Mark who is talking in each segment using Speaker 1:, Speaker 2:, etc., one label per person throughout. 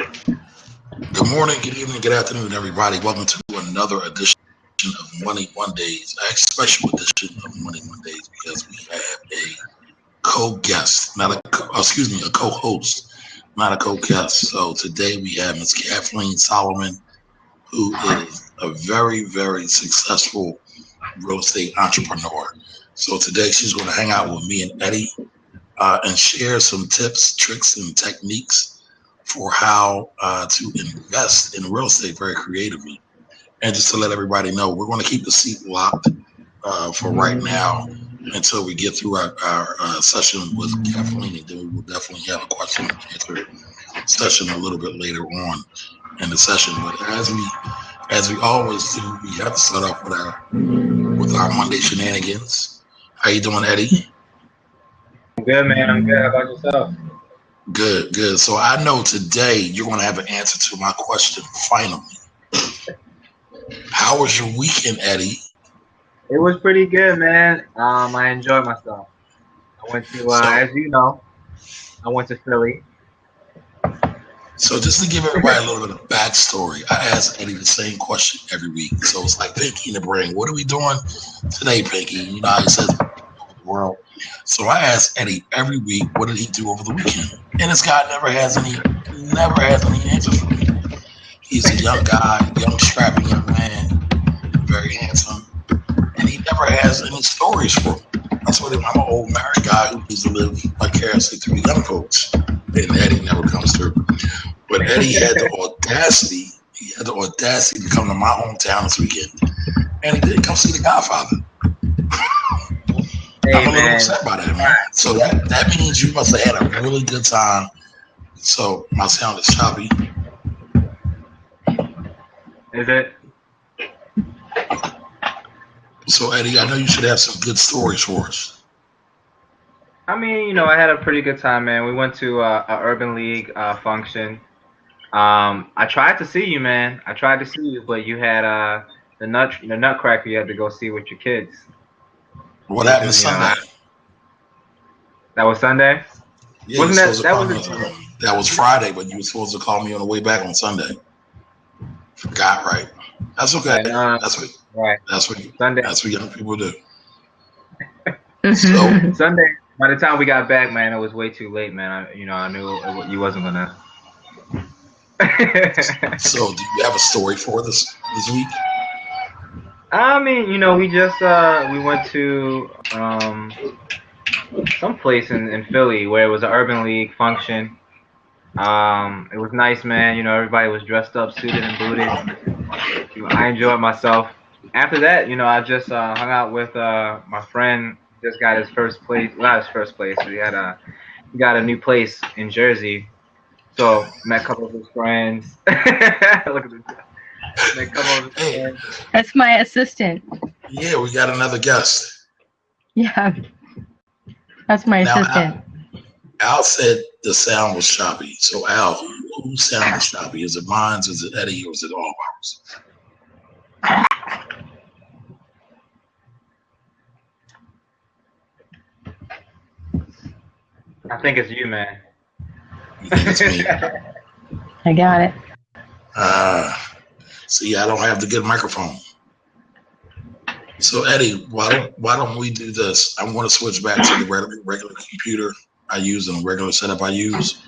Speaker 1: Good morning, good evening, good afternoon, everybody. Welcome to another edition of Money Mondays, a special edition of Money Mondays because we have a co-guest, not a excuse me, a co-host, not a co-guest. So today we have Ms. Kathleen Solomon, who is a very, very successful real estate entrepreneur. So today she's going to hang out with me and Eddie and share some tips, tricks, and techniques for how to invest in real estate very creatively. And just to let everybody know, we're going to keep the seat locked for right now until we get through our session with Kathleen, and then we will definitely have a question and answer session a little bit later on in the session. But as we always do, we have to start off with our Monday shenanigans. How you doing, Eddie?
Speaker 2: I'm good, man. I'm good. How about yourself?
Speaker 1: Good, good. So I know today you're going to have an answer to my question finally. How was your weekend, Eddie?
Speaker 2: It was pretty good, man. I enjoyed myself. I went to, as you know, I went to Philly.
Speaker 1: So just to give everybody a little bit of backstory, I ask Eddie the same question every week. So it's like Pinky in the brain. What are we doing today, Pinky? You know how he says the world. So I ask Eddie every week, what did he do over the weekend? And this guy never has any answers for me. He's a young guy, young strapping young man, very handsome, and he never has any stories for me. I told him I'm an old married guy who needs to live vicariously through the young folks, and Eddie never comes through. But Eddie had the audacity. He had the audacity to come to my hometown this weekend, and he did come see The Godfather.
Speaker 2: Hey,
Speaker 1: I'm a little upset by that, man. So that means you must have had a really good time. So my sound is choppy.
Speaker 2: Is it?
Speaker 1: So Eddie, I know you should have some good stories for us.
Speaker 2: I mean, you know, I had a pretty good time, man. We went to a Urban League function. I tried to see you, man. I tried to see you, but you had the Nutcracker you had to go see with your kids.
Speaker 1: What happened Sunday?
Speaker 2: That was Sunday?
Speaker 1: Yeah, that was Friday, but you were supposed to call me on the way back on Sunday. Forgot, right? That's okay. That's what young people do.
Speaker 2: So Sunday, by the time we got back, man, it was way too late, man. I knew you wasn't gonna.
Speaker 1: So, do you have a story for this week?
Speaker 2: I mean, we just we went to some place in Philly where it was an Urban League function. It was nice, man. Everybody was dressed up, suited and booted. I enjoyed myself. After that, I just hung out with my friend. Just got his first place. Not his first place. But he got a new place in Jersey. So met a couple of his friends. Look at this.
Speaker 3: Hey, that's my assistant.
Speaker 1: Yeah, we got another guest.
Speaker 3: Yeah, that's my assistant.
Speaker 1: Al said the sound was choppy. So Al, whose sound is choppy? Is it mine? Is it Eddie? Or is it all ours?
Speaker 2: I think it's you, man.
Speaker 1: You think it's me?
Speaker 3: I got it.
Speaker 1: See, I don't have the good microphone. So Eddie, why don't we do this? I'm going to switch back to the regular computer I use and the regular setup I use.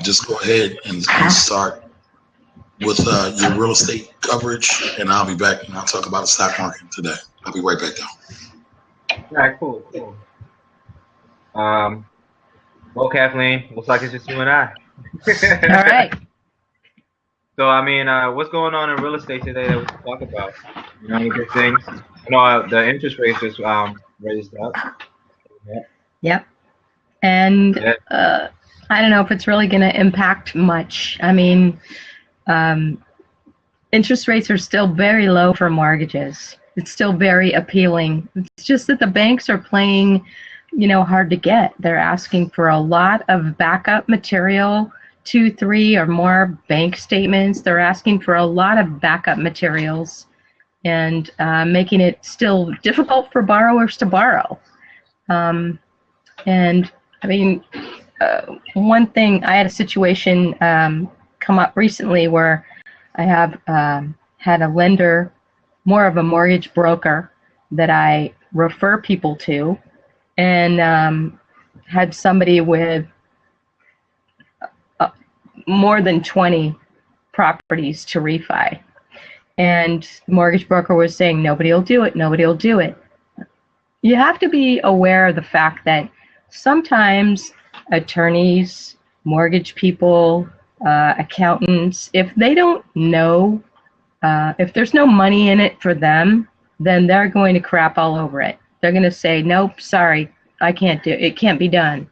Speaker 1: Just go ahead and start with your real estate coverage, and I'll be back and I'll talk about the stock market today. I'll be right back though.
Speaker 2: All right, cool. Well, Kathleen, looks like it's just you and I.
Speaker 3: All right.
Speaker 2: So, I mean, what's going on in real estate today that we can talk about? Any good things? The interest rates just raised up.
Speaker 3: Yep. And I don't know if it's really going to impact much. I mean, interest rates are still very low for mortgages. It's still very appealing. It's just that the banks are playing, hard to get. They're asking for a lot of backup material, 2, 3 or more bank statements. They're asking for a lot of backup materials and making it still difficult for borrowers to borrow. And I mean, one thing, I had a situation come up recently where I have had a lender, more of a mortgage broker that I refer people to, and had somebody with more than 20 properties to refi. And the mortgage broker was saying, nobody will do it, nobody will do it. You have to be aware of the fact that sometimes attorneys, mortgage people, accountants, if they don't know, if there's no money in it for them, then they're going to crap all over it. They're going to say, nope, sorry, I can't do it. It can't be done.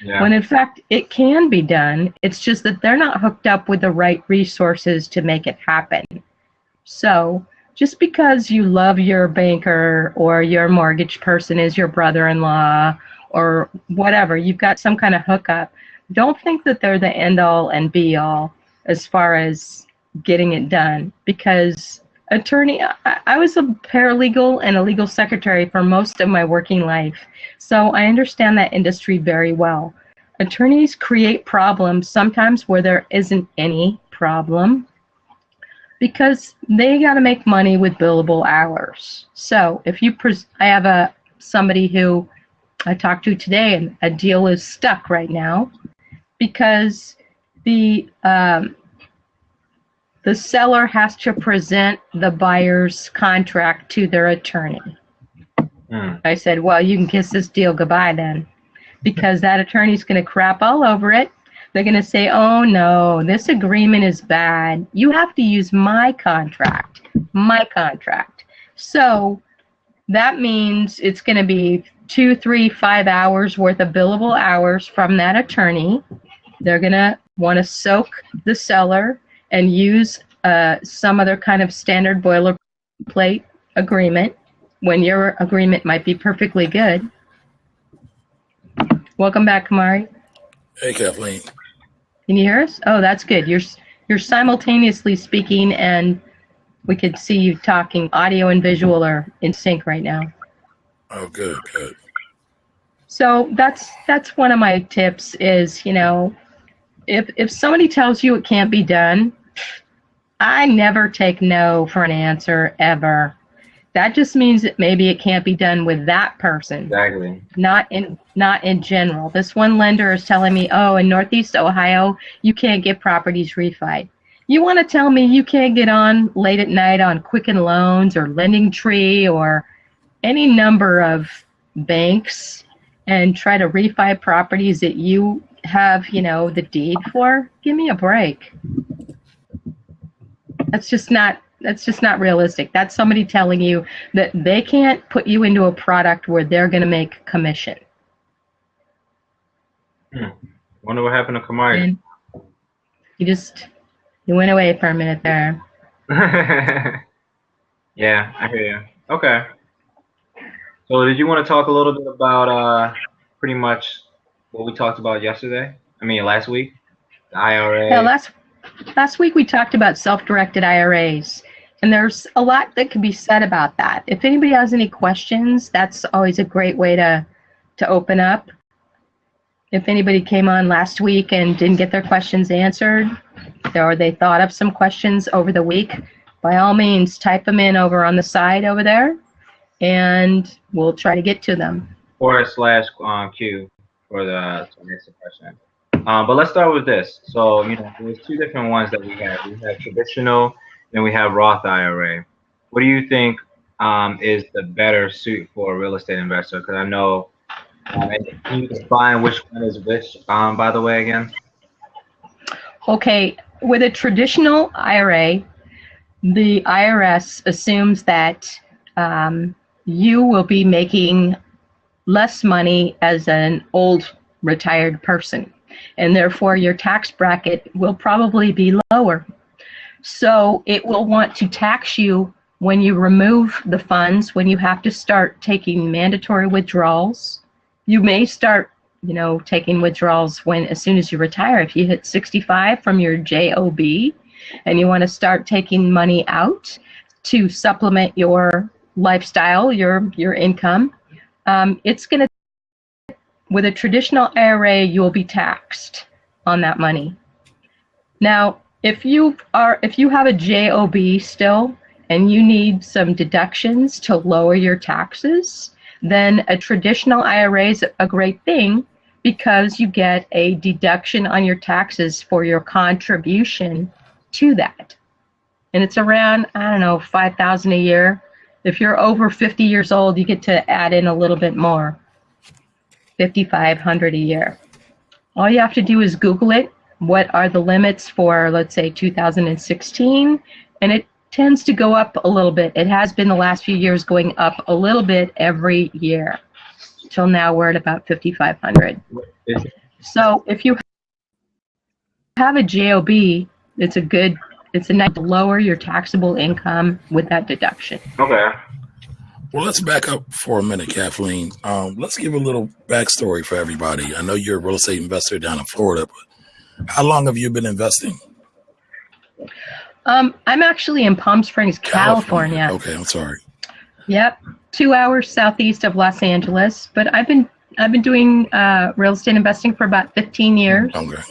Speaker 2: Yeah.
Speaker 3: When in fact, it can be done. It's just that they're not hooked up with the right resources to make it happen. So just because you love your banker or your mortgage person is your brother-in-law or whatever, you've got some kind of hookup, don't think that they're the end-all and be-all as far as getting it done. Because I was a paralegal and a legal secretary for most of my working life, so I understand that industry very well. Attorneys create problems sometimes where there isn't any problem, because they got to make money with billable hours. So if you, I have somebody who I talked to today, and a deal is stuck right now because the seller has to present the buyer's contract to their attorney. I said, well, you can kiss this deal goodbye then, because that attorney's going to crap all over it. They're going to say, oh, no, this agreement is bad. You have to use my contract, my contract. So that means it's going to be 2, 3, 5 hours worth of billable hours from that attorney. They're going to want to soak the seller and use some other kind of standard boilerplate agreement when your agreement might be perfectly good. Welcome back, Kamari.
Speaker 1: Hey, Kathleen.
Speaker 3: Can you hear us? Oh, that's good. You're simultaneously speaking, and we could see you talking. Audio and visual are in sync right now.
Speaker 1: Oh, good, good.
Speaker 3: So that's one of my tips is, you know, if somebody tells you it can't be done, I never take no for an answer ever. That just means that maybe it can't be done with that person.
Speaker 2: Exactly.
Speaker 3: Not in general. This one lender is telling me, oh, in Northeast Ohio, you can't get properties refied. You want to tell me you can't get on late at night on Quicken Loans or Lending Tree or any number of banks and try to refi properties that you have, you know, the deed for? Give me a break. That's just not realistic. That's somebody telling you that they can't put you into a product where they're going to make commission.
Speaker 2: Wonder what happened to Kamari.
Speaker 3: You went away for a minute there.
Speaker 2: Yeah, I hear you. Okay. So did you want to talk a little bit about pretty much what we talked about yesterday? I mean, last week? The IRA?
Speaker 3: Yeah, last week we talked about self-directed IRAs. And there's a lot that can be said about that. If anybody has any questions, that's always a great way to open up. If anybody came on last week and didn't get their questions answered, or they thought of some questions over the week, by all means, type them in over on the side over there, and we'll try to get to them.
Speaker 2: /Q for the to answer question. But let's start with this. So, you know, there's two different ones that we have. We have traditional, and we have Roth IRA. What do you think is the better suit for a real estate investor? Because I know, can you define which one is which, by the way, again?
Speaker 3: Okay, with a traditional IRA, the IRS assumes that you will be making less money as an old retired person, and therefore your tax bracket will probably be lower. So it will want to tax you when you remove the funds, when you have to start taking mandatory withdrawals. You may start, you know, taking withdrawals as soon as you retire. If you hit 65 from your JOB and you want to start taking money out to supplement your lifestyle, your income, it's going to with a traditional IRA, you will be taxed on that money. Now, if you have a JOB still and you need some deductions to lower your taxes, then a traditional IRA is a great thing because you get a deduction on your taxes for your contribution to that. And it's around, I don't know, $5,000 a year. If you're over 50 years old, you get to add in a little bit more, $5,500 a year. All you have to do is Google it. What are the limits for, let's say, 2016? And it tends to go up a little bit. It has been the last few years going up a little bit every year. Till now, we're at about 5,500. So if you have a JOB, it's a nice to lower your taxable income with that deduction.
Speaker 2: Okay.
Speaker 1: Well, let's back up for a minute, Kathleen. Let's give a little backstory for everybody. I know you're a real estate investor down in Florida, but how long have you been investing?
Speaker 3: I'm actually in Palm Springs, California.
Speaker 1: Okay, I'm sorry.
Speaker 3: Yep, 2 hours southeast of Los Angeles. But I've been doing real estate investing for about 15 years.
Speaker 1: Okay.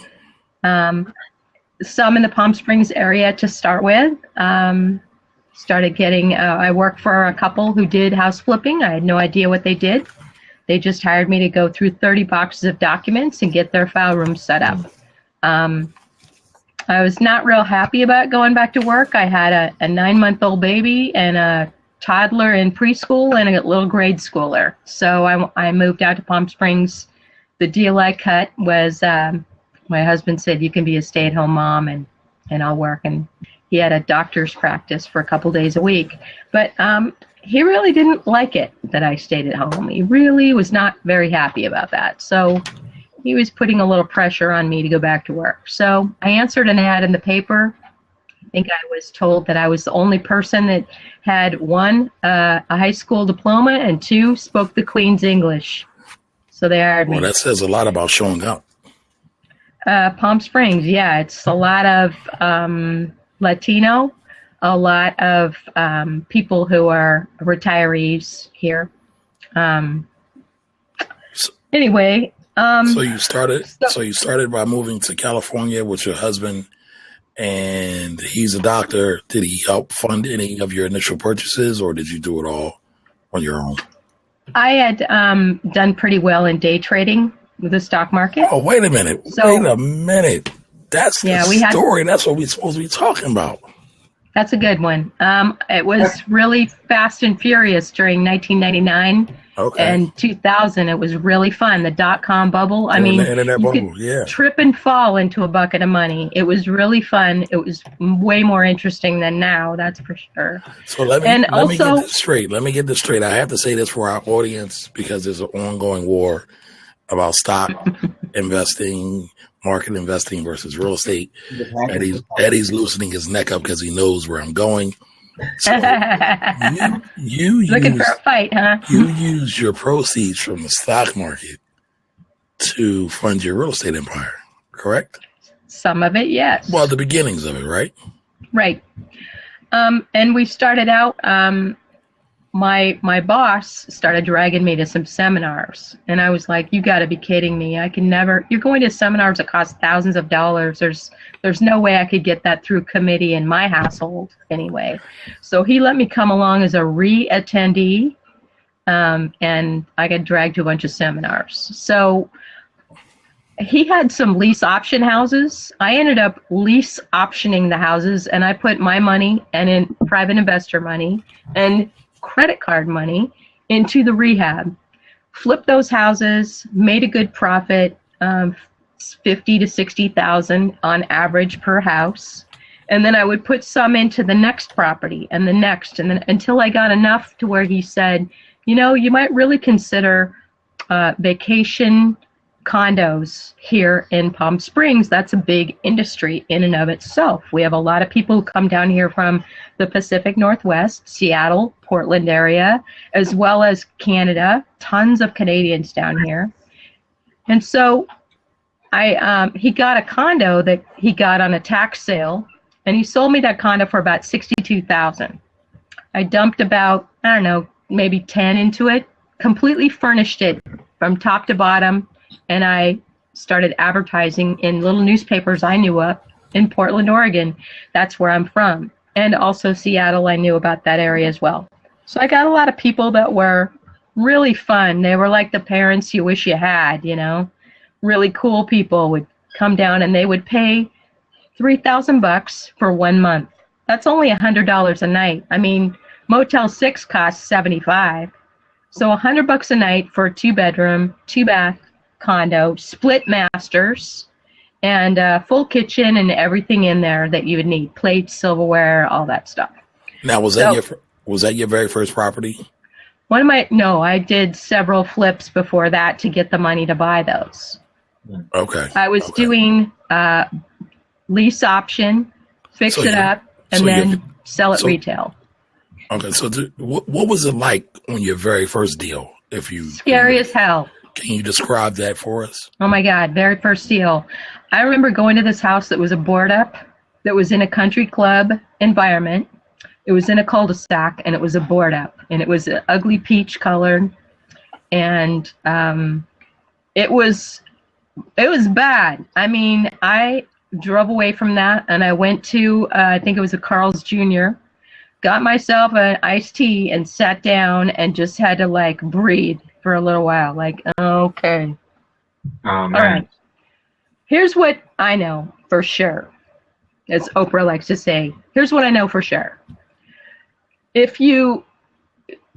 Speaker 3: Some in the Palm Springs area to start with. Started getting, I worked for a couple who did house flipping. I had no idea what they did. They just hired me to go through 30 boxes of documents and get their file room set up. I was not real happy about going back to work. I had a 9-month-old baby and a toddler in preschool and a little grade schooler. So I moved out to Palm Springs. The deal I cut was my husband said, you can be a stay-at-home mom and I'll work. And he had a doctor's practice for a couple days a week. But he really didn't like it that I stayed at home. He really was not very happy about that. So he was putting a little pressure on me to go back to work. So I answered an ad in the paper. I think I was told that I was the only person that had one, a high school diploma, and 2, spoke the Queen's English. So they hired me.
Speaker 1: Well, that says a lot about showing up.
Speaker 3: Palm Springs, yeah. It's a lot of Latino, a lot of people who are retirees here. Anyway. So you started by moving to California with your husband, and he's a doctor. Did he help fund any of your initial purchases, or did you do it all on your own? I had done pretty well in day trading with the stock market.
Speaker 1: Oh, wait a minute. That's the story. That's what we're supposed to be talking about.
Speaker 3: That's a good one. It was really fast and furious during 1999 and 2000. It was really fun. The dot-com bubble. I mean,
Speaker 1: the internet
Speaker 3: you
Speaker 1: bubble,
Speaker 3: could trip and fall into a bucket of money. It was really fun. It was way more interesting than now, that's for sure.
Speaker 1: So let me get this straight. Let me get this straight. I have to say this for our audience because there's an ongoing war about stock investing, market investing versus real estate. Eddie's loosening his neck up because he knows where I'm going. So you
Speaker 3: looking for a fight, huh?
Speaker 1: You use your proceeds from the stock market to fund your real estate empire, correct?
Speaker 3: Some of it, yes.
Speaker 1: Well, the beginnings of it, right?
Speaker 3: Right. And we started out, my boss started dragging me to some seminars, and I was like, you got to be kidding me. I can never, you're going to seminars that cost thousands of dollars. There's no way I could get that through committee in my household anyway. So he let me come along as a re-attendee, and I got dragged to a bunch of seminars. So he had some lease option houses. I ended up lease optioning the houses, and I put my money and in private investor money and credit card money into the rehab, flipped those houses, made a good profit, 50 to 60,000 on average per house, and then I would put some into the next property and the next, and then until I got enough to where he said, you know, you might really consider vacation condos here in Palm Springs. That's a big industry in and of itself. We have a lot of people who come down here from the Pacific Northwest, Seattle, Portland area, as well as Canada. Tons of Canadians down here. And so he got a condo that he got on a tax sale, and he sold me that condo for about $62,000. I dumped about, I don't know, maybe 10 into it, completely furnished it from top to bottom, and I started advertising in little newspapers I knew of in Portland, Oregon. That's where I'm from. And also Seattle, I knew about that area as well. So I got a lot of people that were really fun. They were like the parents you wish you had, you know. Really cool people would come down and they would pay $3,000 for 1 month. That's only $100 a night. I mean, Motel 6 costs $75. So $100 a night for a 2-bedroom, 2-bath condo, split masters, and full kitchen and everything in there that you would need. Plates, silverware, all that stuff.
Speaker 1: Now, was that your very first property?
Speaker 3: No, I did several flips before that to get the money to buy those.
Speaker 1: Okay.
Speaker 3: I was doing lease option, fix it up, and then sell it retail.
Speaker 1: Okay, so what was it like on your very first deal?
Speaker 3: Scary as hell.
Speaker 1: Can you describe that for us?
Speaker 3: Oh my God, very first deal. I remember going to this house that was a board up, that was in a country club environment. It was in a cul-de-sac, and it was a board up, and it was ugly peach colored, and it was bad. I mean, I drove away from that, and I went to I think it was a Carl's Jr., got myself an iced tea and sat down and just had to like breathe for a little while. Like, okay.
Speaker 2: Oh, man.
Speaker 3: All right. Here's what I know for sure. As Oprah likes to say, here's what I know for sure. If you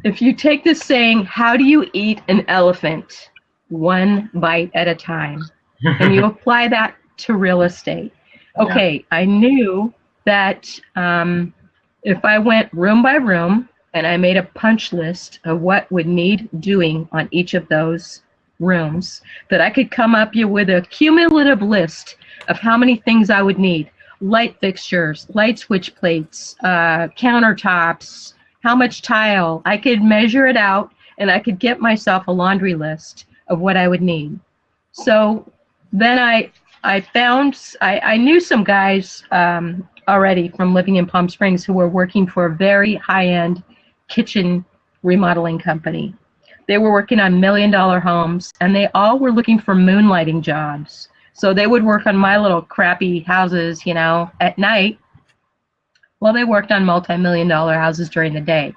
Speaker 3: take this saying, how do you eat an elephant? 1 bite at a time. And you apply that to real estate. Okay, I knew that if I went room by room and I made a punch list of what would need doing on each of those rooms, that I could come up with a cumulative list of how many things I would need. Light fixtures, light switch plates, countertops, how much tile. I could measure it out, and I could get myself a laundry list of what I would need. So then I knew some guys already from living in Palm Springs who were working for a very high-end kitchen remodeling company. They were working on $1 million homes, and they all were looking for moonlighting jobs. So they would work on my little crappy houses, you know, at night, while they worked on multi-million-dollar houses during the day.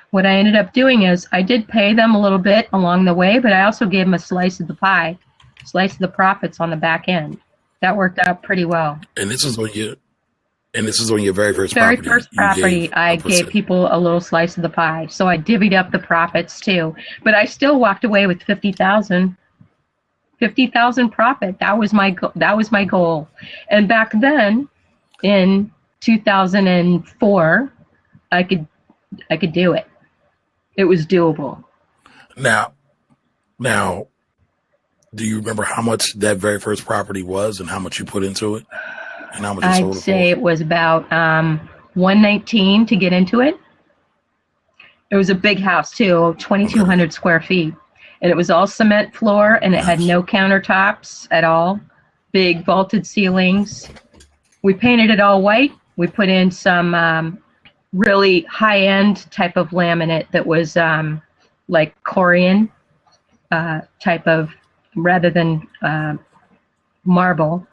Speaker 3: What I ended up doing is I did pay them a little bit along the way, but I also gave them a slice of the pie, slice of the profits on the back end. That worked out pretty well.
Speaker 1: And this is on your very first
Speaker 3: very
Speaker 1: property.
Speaker 3: First property, I gave people a little slice of the pie. So I divvied up the profits too. But I still walked away with $50,000 profit. That was my goal. And back then, in 2004, I could do it. It was doable.
Speaker 1: Now, do you remember how much that very first property was and how much you put into it? And how much you sold
Speaker 3: I'd say it was about $119 to get into it. It was a big house too, 2,200 square feet. And it was all cement floor, and it had no countertops at all. Big vaulted ceilings. We painted it all white. We put in some really high-end type of laminate that was like Corian type of, rather than marble.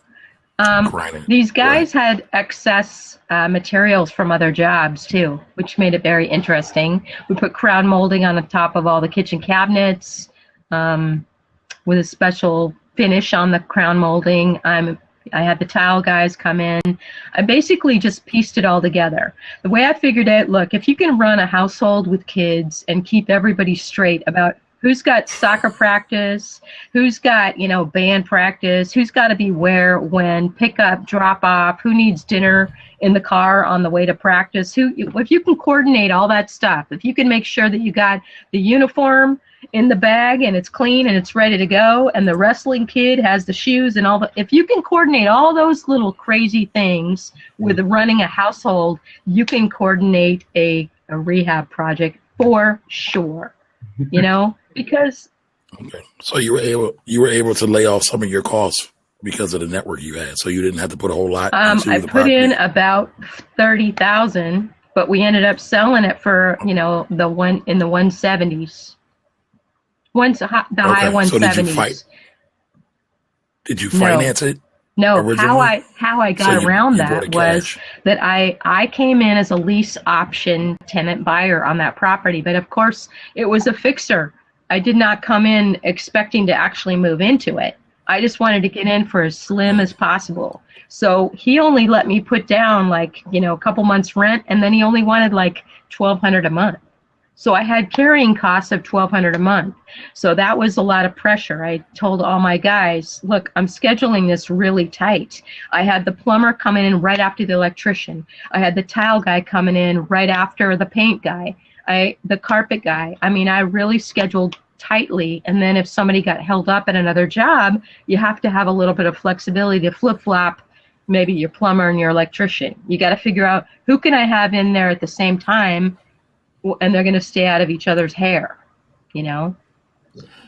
Speaker 3: These guys had excess materials from other jobs too, which made it very interesting. We put crown molding on the top of all the kitchen cabinets with a special finish on the crown molding. I had the tile guys come in. I basically just pieced it all together. The way I figured it, look, if you can run a household with kids and keep everybody straight about who's got soccer practice, who's got, band practice, who's got to be where, when, pick up, drop off, who needs dinner in the car on the way to practice, if you can coordinate all that stuff, if you can make sure that you got the uniform in the bag and it's clean and it's ready to go, and the wrestling kid has the shoes and if you can coordinate all those little crazy things with running a household, you can coordinate a rehab project for sure, because.
Speaker 1: Okay. So you were able to lay off some of your costs because of the network you had, so you didn't have to put a whole lot into
Speaker 3: I
Speaker 1: the
Speaker 3: put
Speaker 1: property.
Speaker 3: in about $30,000, but we ended up selling it for, the 170s. Once the high
Speaker 1: So
Speaker 3: 170s.
Speaker 1: Did you finance it?
Speaker 3: No,
Speaker 1: originally?
Speaker 3: how I got
Speaker 1: So
Speaker 3: around
Speaker 1: you bought
Speaker 3: that
Speaker 1: it
Speaker 3: was
Speaker 1: cash.
Speaker 3: that I came in as a lease option tenant buyer on that property, but of course it was a fixer. I did not come in expecting to actually move into it. I just wanted to get in for as slim as possible. So he only let me put down like, a couple months rent, and then he only wanted like $1,200 a month. So I had carrying costs of $1,200 a month. So that was a lot of pressure. I told all my guys, look, I'm scheduling this really tight. I had the plumber coming in right after the electrician. I had the tile guy coming in right after the paint guy. The carpet guy. I mean, I really scheduled tightly. And then if somebody got held up at another job, you have to have a little bit of flexibility to flip-flop maybe your plumber and your electrician. You got to figure out who can I have in there at the same time, and they're going to stay out of each other's hair,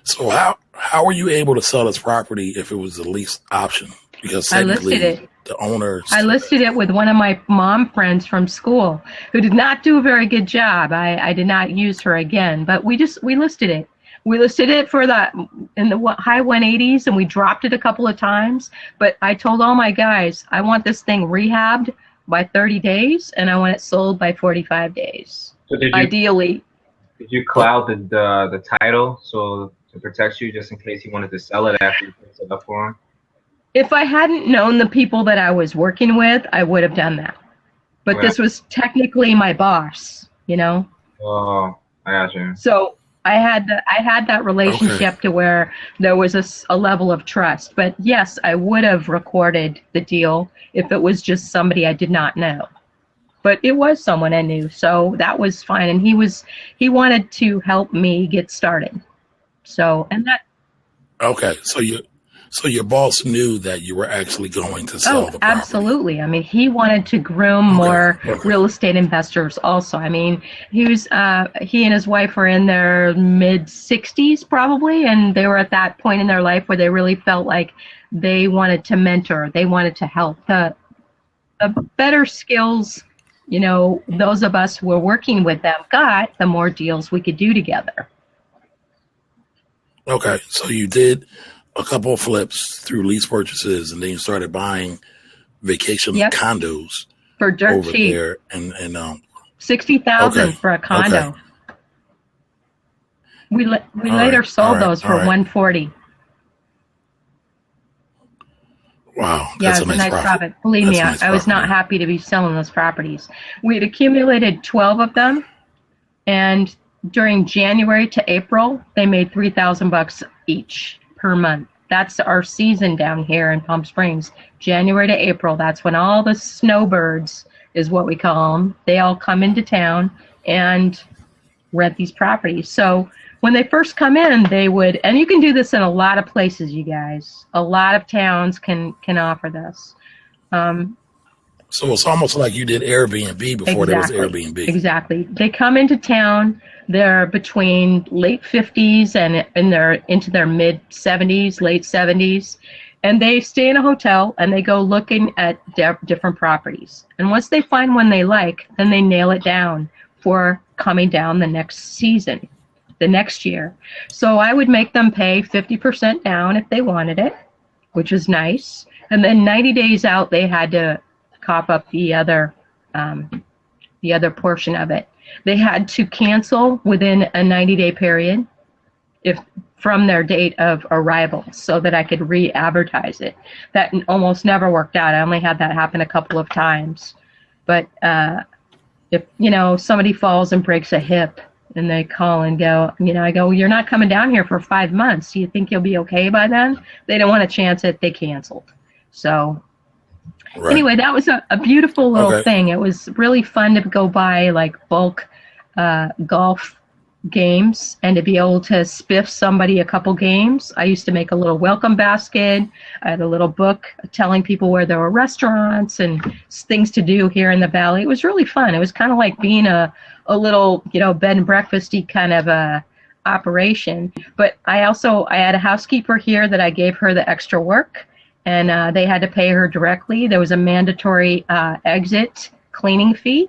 Speaker 1: So how were you able to sell this property if it was the lease option? Because
Speaker 3: I
Speaker 1: technically
Speaker 3: listed it.
Speaker 1: the owner.
Speaker 3: I listed it with one of my mom friends from school who did not do a very good job. I did not use her again, but we listed it. We listed it in the high 180s, and we dropped it a couple of times. But I told all my guys, I want this thing rehabbed by 30 days, and I want it sold by 45 days.
Speaker 2: So
Speaker 3: Ideally.
Speaker 2: Did you cloud the title so to protect you just in case you wanted to sell it after you fixed it up for him?
Speaker 3: If I hadn't known the people that I was working with, I would have done that. But
Speaker 2: Okay.
Speaker 3: This was technically my boss,
Speaker 2: Oh, I got you.
Speaker 3: So I had that relationship to where there was a level of trust. But yes, I would have recorded the deal if it was just somebody I did not know. But it was someone I knew, so that was fine. And he wanted to help me get started. So, and that.
Speaker 1: Okay, so your boss knew that you were actually going to sell the property.
Speaker 3: Absolutely. I mean, he wanted to groom more real estate investors also. I mean, he and his wife were in their mid 60s probably, and they were at that point in their life where they really felt like they wanted to mentor, they wanted to help. The better skills, those of us who were working with them got, the more deals we could do together.
Speaker 1: Okay, so you did a couple of flips through lease purchases, and then you started buying vacation condos
Speaker 3: for dirt
Speaker 1: over
Speaker 3: cheap.
Speaker 1: there, and
Speaker 3: $60,000 for a condo.
Speaker 1: Okay.
Speaker 3: We later sold those for $140,000.
Speaker 1: Wow,
Speaker 3: that's a nice profit. Believe me, I was not happy to be selling those properties. We had accumulated 12 of them, and during January to April, they made $3,000 each per month. That's our season down here in Palm Springs. January to April, that's when all the snowbirds, is what we call them, they all come into town and rent these properties. So when they first come in, they would, and you can do this in a lot of places, you guys. A lot of towns can offer this.
Speaker 1: So it's almost like you did Airbnb before there was Airbnb.
Speaker 3: Exactly. They come into town. They're between late 50s and they're into their mid 70s, late 70s, and they stay in a hotel and they go looking at different properties. And once they find one they like, then they nail it down for coming down the next season, the next year. So I would make them pay 50% down if they wanted it, which was nice. And then 90 days out, they had to cop up the other portion of it. They had to cancel within a 90-day period from their date of arrival so that I could re-advertise it. That almost never worked out. I only had that happen a couple of times. But if, somebody falls and breaks a hip and they call and go, I go, you're not coming down here for 5 months. Do you think you'll be okay by then? They don't want to chance it. They canceled. So anyway, that was a beautiful little thing. It was really fun to go buy like bulk golf games and to be able to spiff somebody a couple games. I used to make a little welcome basket. I had a little book telling people where there were restaurants and things to do here in the valley. It was really fun. It was kind of like being a little, bed and breakfasty kind of a operation. But I had a housekeeper here that I gave her the extra work, and they had to pay her directly. There was a mandatory exit cleaning fee.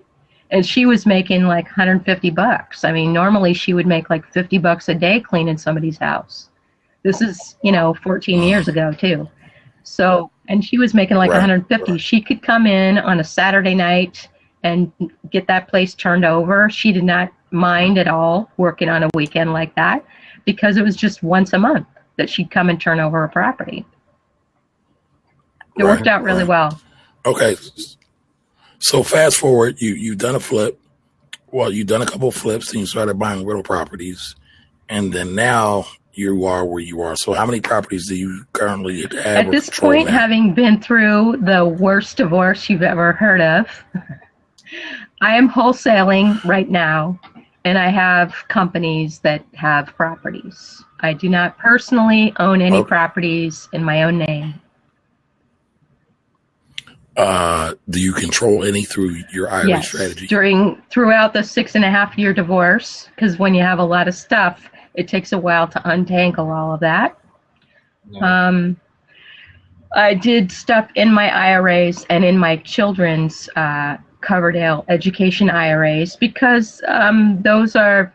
Speaker 3: And she was making like $150. I mean, normally she would make like $50 a day cleaning somebody's house. This is, 14 years ago too. So, and she was making like
Speaker 1: Right.
Speaker 3: 150. She could come in on a Saturday night and get that place turned over. She did not mind at all working on a weekend like that because it was just once a month that she'd come and turn over a property. It worked out really well.
Speaker 1: Okay. So fast forward, you've done a flip. Well, you've done a couple of flips and you started buying rental properties. And then now you are where you are. So how many properties do you currently have?
Speaker 3: At this point, having been through the worst divorce you've ever heard of, I am wholesaling right now, and I have companies that have properties. I do not personally own any properties in my own name.
Speaker 1: Do you control any through your IRA strategy?
Speaker 3: Throughout the 6.5-year divorce, because when you have a lot of stuff, it takes a while to untangle all of that. Yeah. I did stuff in my IRAs and in my children's Coverdale education IRAs because those are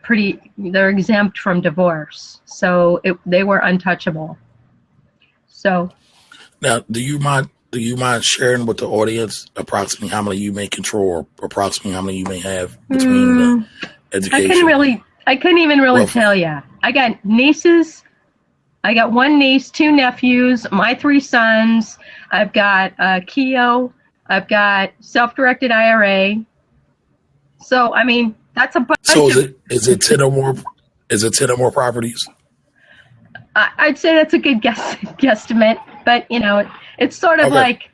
Speaker 3: they're exempt from divorce. So they were untouchable. So
Speaker 1: now, do you mind sharing with the audience approximately how many you may control or approximately how many you may have between the education?
Speaker 3: I couldn't even really tell you. I got nieces. I got one niece, 2 nephews, my 3 sons. I've got Keo. I've got self-directed IRA. So, I mean, that's a bunch.
Speaker 1: So is it 10 or more? Is it 10 or more properties?
Speaker 3: I'd say that's a good guesstimate. But, it's sort of like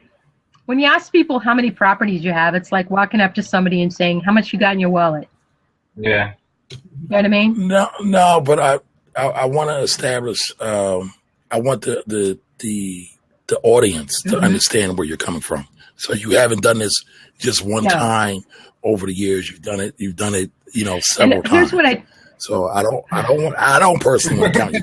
Speaker 3: when you ask people how many properties you have, it's like walking up to somebody and saying, how much you got in your wallet?
Speaker 2: Yeah.
Speaker 3: You know what I mean?
Speaker 1: No, but I want to establish. I want the audience to understand where you're coming from. So you haven't done this just one time over the years. You've done it. Several times.
Speaker 3: Here's what
Speaker 1: So I don't personally want to count you.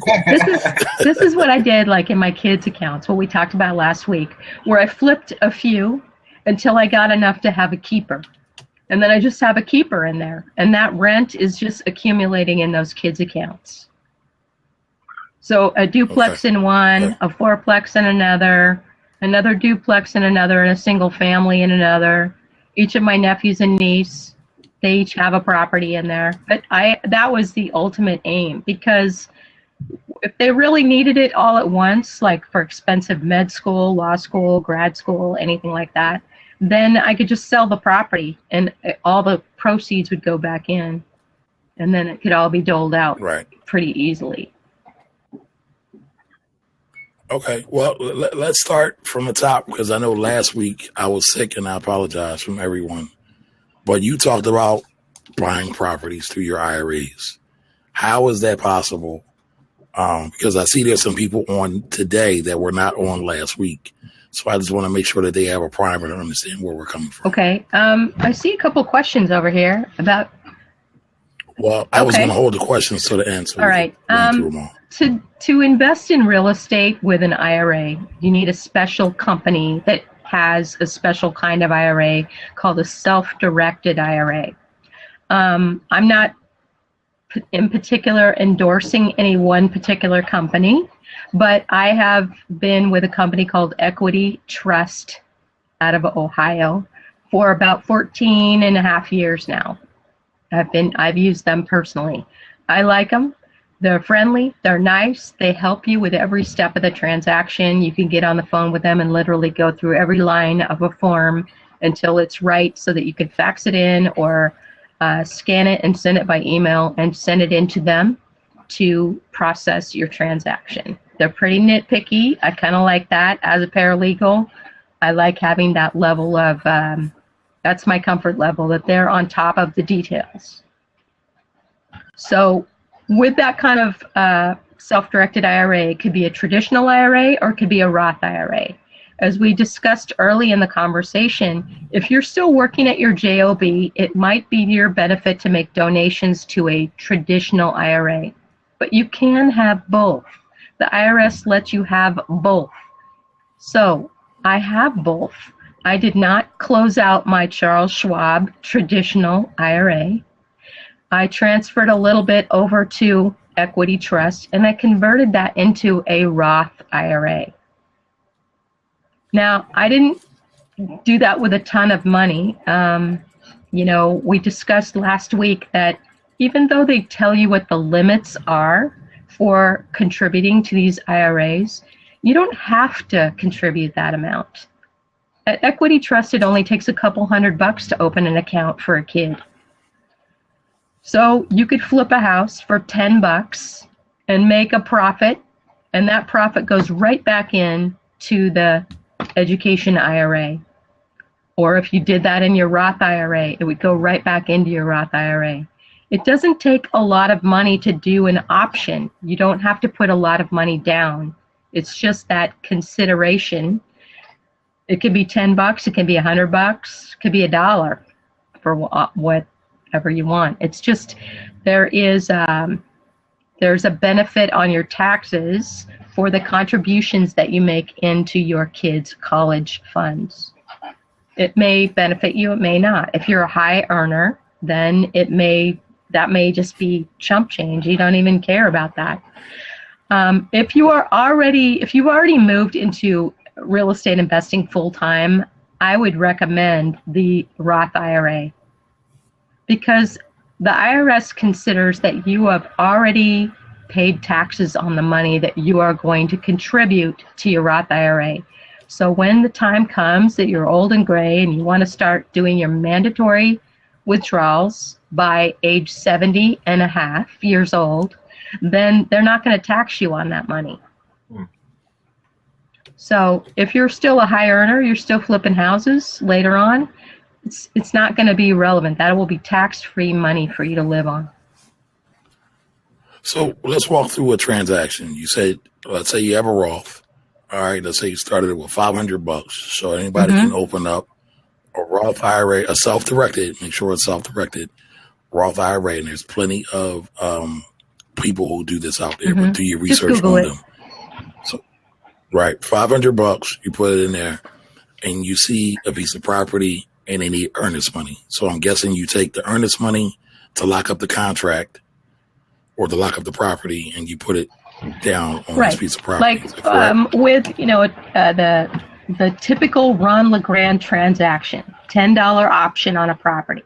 Speaker 3: This is what I did, like in my kids' accounts, what we talked about last week, where I flipped a few until I got enough to have a keeper. And then I just have a keeper in there. And that rent is just accumulating in those kids' accounts. So a duplex in one, a fourplex in another duplex in another, and a single family in another. Each of my nephews and niece, they each have a property in there. But that was the ultimate aim, because if they really needed it all at once, like for expensive med school, law school, grad school, anything like that, then I could just sell the property and all the proceeds would go back in, and then it could all be doled out pretty easily.
Speaker 1: Okay, well, let's start from the top, because I know last week I was sick and I apologize from everyone. But you talked about buying properties through your IRAs. How is that possible? Because I see there's some people on today that were not on last week. So I just want to make sure that they have a primer to understand where we're coming from.
Speaker 3: Okay. I see a couple questions over here about...
Speaker 1: Well, I was going to hold the questions to the end. So
Speaker 3: all right. To invest in real estate with an IRA, you need a special company that has a special kind of IRA called a self-directed IRA. I'm not in particular endorsing any one particular company, but I have been with a company called Equity Trust out of Ohio for about 14 and a half years now. I've used them personally. I like them. They're friendly, they're nice, they help you with every step of the transaction. You can get on the phone with them and literally go through every line of a form until it's right, so that you can fax it in or scan it and send it by email and send it in to them to process your transaction. They're pretty nitpicky. I kind of like that as a paralegal. I like having that level of, that's my comfort level, that they're on top of the details. So with that kind of self-directed IRA, it could be a traditional IRA or it could be a Roth IRA. As we discussed early in the conversation, if you're still working at your JOB, it might be to your benefit to make donations to a traditional IRA. But you can have both. The IRS lets you have both. So I have both, I did not close out my Charles Schwab traditional IRA. I transferred a little bit over to Equity Trust, and I converted that into a Roth IRA. Now, I didn't do that with a ton of money. We discussed last week that even though they tell you what the limits are for contributing to these IRAs, you don't have to contribute that amount. At Equity Trust, it only takes a couple $100 to open an account for a kid. So you could flip a house for $10 and make a profit, and that profit goes right back in to the education IRA. Or if you did that in your Roth IRA, it would go right back into your Roth IRA. It doesn't take a lot of money to do an option. You don't have to put a lot of money down. It's just that consideration. It could be $10, it can be $100, it could be $1 for whatever you want. It's just there's a benefit on your taxes for the contributions that you make into your kids' college funds. It may benefit you, it may not. If you're a high earner, then that may just be chump change. You don't even care about that. If you've already moved into real estate investing full time, I would recommend the Roth IRA, because the IRS considers that you have already paid taxes on the money that you are going to contribute to your Roth IRA. So when the time comes that you're old and gray and you want to start doing your mandatory withdrawals by age 70 and a half years old, then they're not going to tax you on that money. So if you're still a high earner, you're still flipping houses later on, it's not going to be relevant. That will be tax-free money for you to live on.
Speaker 1: So let's walk through a transaction. You said, let's say you have a Roth. All right, let's say you started it with $500. So anybody can open up a Roth IRA, a self-directed, make sure it's self-directed Roth IRA, and there's plenty of people who do this out there, but do your research on them. So, right, $500, you put it in there, and you see a piece of property, and they need earnest money. So I'm guessing you take the earnest money to lock up the contract or to lock up the property, and you put it down on this piece of property.
Speaker 3: Like with the typical Ron LeGrand transaction, $10 option on a property,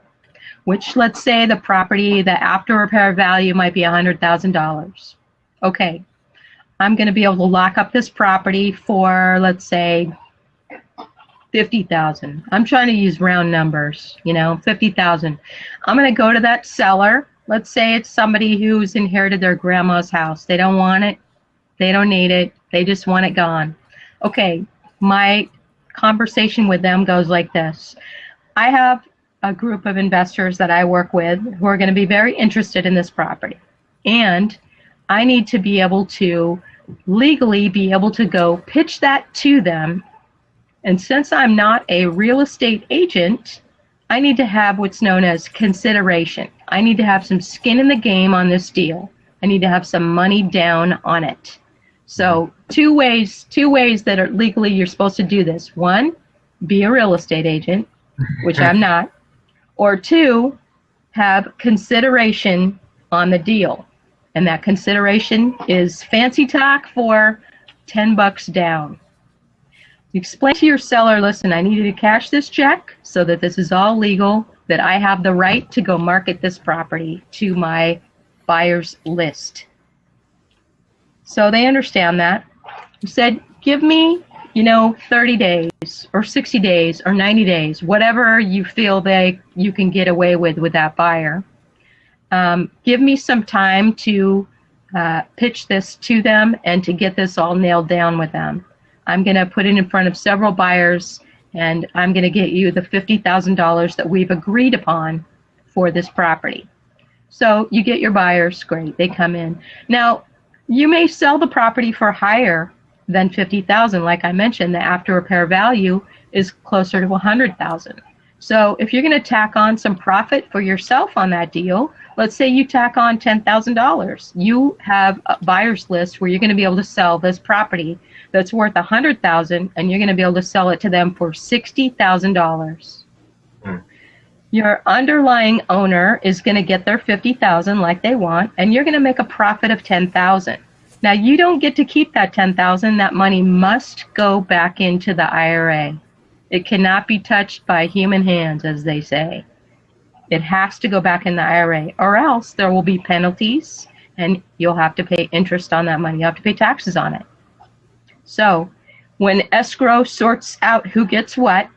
Speaker 3: which let's say the property, the after repair value might be $100,000. Okay, I'm going to be able to lock up this property for, let's say, $50,000. I'm trying to use round numbers, $50,000. I'm going to go to that seller. Let's say it's somebody who's inherited their grandma's house. They don't want it. They don't need it. They just want it gone. Okay, my conversation with them goes like this. I have a group of investors that I work with who are going to be very interested in this property. And I need to be able to legally be able to go pitch that to them. And since I'm not a real estate agent, I need to have what's known as consideration. I need to have some skin in the game on this deal. I need to have some money down on it. So two ways that are legally you're supposed to do this. One, be a real estate agent, which I'm not. Or two, have consideration on the deal. And that consideration is fancy talk for $10 down. You explain to your seller, listen, I need you to cash this check so that this is all legal, that I have the right to go market this property to my buyer's list. So they understand that. You said, give me, 30 days or 60 days or 90 days, whatever you feel you can get away with that buyer. Give me some time to pitch this to them and to get this all nailed down with them. I'm going to put it in front of several buyers, and I'm going to get you the $50,000 that we've agreed upon for this property. So you get your buyers, great, they come in. Now, you may sell the property for higher than $50,000. Like I mentioned, the after repair value is closer to $100,000. So if you're going to tack on some profit for yourself on that deal, let's say you tack on $10,000. You have a buyer's list where you're going to be able to sell this property that's worth $100,000, and you're going to be able to sell it to them for $60,000. Your underlying owner is going to get their $50,000 like they want, and you're going to make a profit of $10,000. Now you don't get to keep that $10,000. That money must go back into the IRA. It cannot be touched by human hands, as they say. It has to go back in the IRA, or else there will be penalties, and you'll have to pay interest on that money. You have to pay taxes on it. So when escrow sorts out who gets what,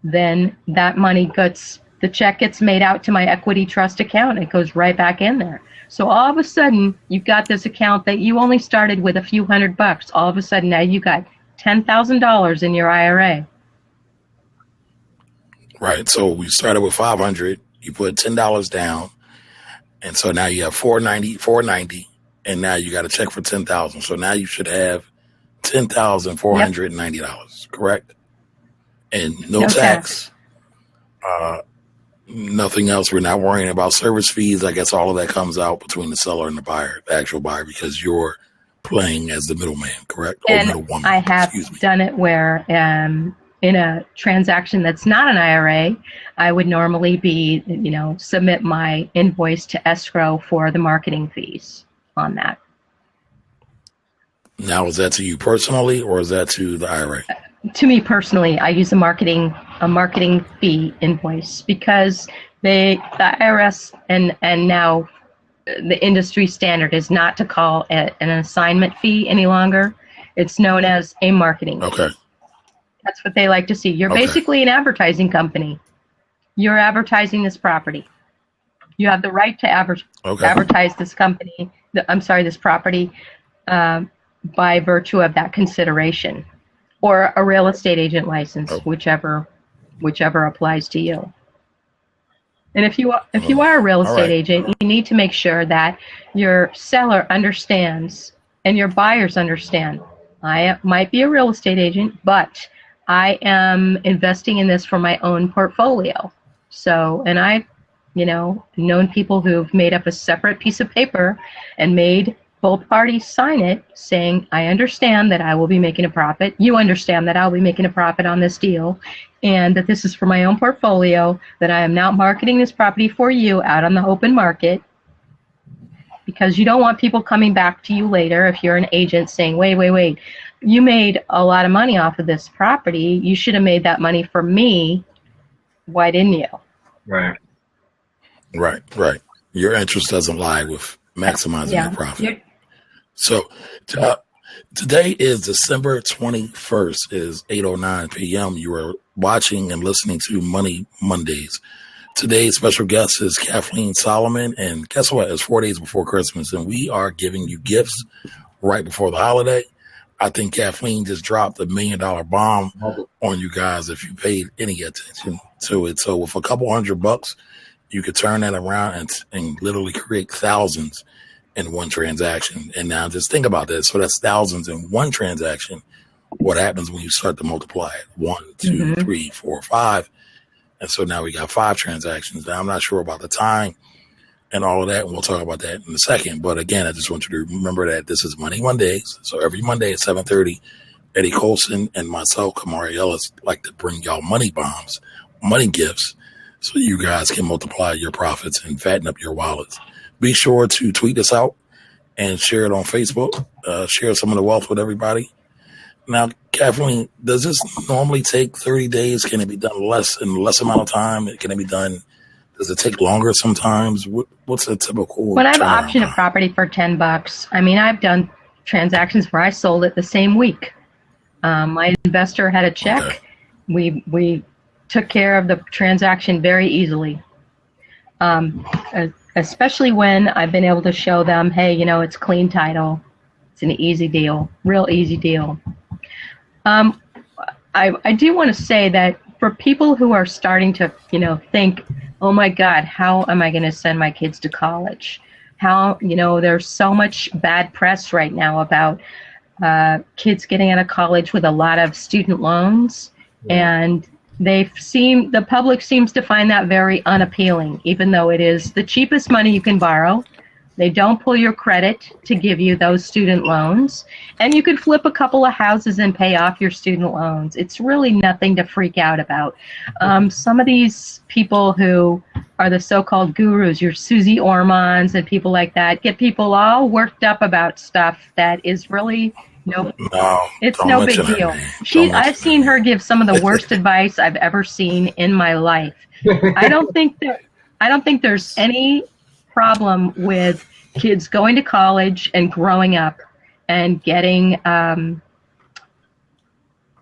Speaker 3: then that money gets, the check gets made out to my equity trust account. It goes right back in there. So all of a sudden, you've got this account that you only started with a few $100. All of a sudden, now you got $10,000 in your IRA.
Speaker 1: Right. So we started with 500. You put $10 down, and so now you have 490, and now you got a check for 10,000. So now you should have $10,490. Correct? And no tax. Nothing else. We're not worrying about service fees. I guess all of that comes out between the seller and the buyer, the actual buyer, because you're playing as the middleman, correct?
Speaker 3: And
Speaker 1: or middlewoman.
Speaker 3: I have done it where in a transaction that's not an IRA, I would normally be, submit my invoice to escrow for the marketing fees on that.
Speaker 1: Now, is that to you personally, or is that to the IRA?
Speaker 3: To me personally, I use a marketing fee invoice because the IRS and now the industry standard is not to call it an assignment fee any longer. It's known as a marketing fee.
Speaker 1: Okay.
Speaker 3: That's what they like to see. You're basically an advertising company. You're advertising this property. You have the right to advertise this company. This property by virtue of that consideration, or a real estate agent license, whichever applies to you. And if you are a real estate agent, you need to make sure that your seller understands and your buyers understand. I might be a real estate agent, but I am investing in this for my own portfolio. So, and I've, known people who've made up a separate piece of paper and made both parties sign it saying, I understand that I will be making a profit. You understand that I'll be making a profit on this deal, and that this is for my own portfolio, that I am now marketing this property for you out on the open market, because you don't want people coming back to you later if you're an agent saying, wait, you made a lot of money off of this property. You should have made that money for me. Why didn't you?
Speaker 2: Right.
Speaker 1: Your interest doesn't lie with maximizing your profit. So today is December 21st. It is 8:09 p.m. You are watching and listening to Money Mondays. Today's special guest is Kathleen Solomon, and guess what? It's 4 days before Christmas, and we are giving you gifts right before the holiday. I think Kathleen just dropped $1 million bomb on you guys if you paid any attention to it. So with a couple $100, you could turn that around and literally create thousands in one transaction. And now just think about that. So that's thousands in one transaction. What happens when you start to multiply it? 1, 2, 3, 4, 5. And so now we got 5 transactions. Now I'm not sure about the time and all of that, and we'll talk about that in a second. But again, I just want you to remember that this is Money Mondays. So every Monday at 7:30, Eddie Colson and myself, Kamari Ellis, like to bring y'all money bombs, money gifts, so you guys can multiply your profits and fatten up your wallets. Be sure to tweet us out and share it on Facebook. Share some of the wealth with everybody. Now, Kathleen, does this normally take 30 days? Can it be done in less amount of time? Can it be done? Does it take longer sometimes? What's a typical?
Speaker 3: When I've optioned a property for $10, I mean, I've done transactions where I sold it the same week. My investor had a check. Okay. We took care of the transaction very easily. Especially when I've been able to show them, hey, it's clean title. It's an easy deal, real easy deal. I do want to say that for people who are starting to, think, oh my God, how am I going to send my kids to college? How, there's so much bad press right now about kids getting out of college with a lot of student loans. And The public seems to find that very unappealing, even though it is the cheapest money you can borrow. They don't pull your credit to give you those student loans, and you could flip a couple of houses and pay off your student loans. It's really nothing to freak out about. Some of these people who are the so-called gurus, your Susie Ormans and people like that, get people all worked up about stuff that is really it's no big deal. I've seen her give some of the worst advice I've ever seen in my life. I don't think there's any problem with kids going to college and growing up and getting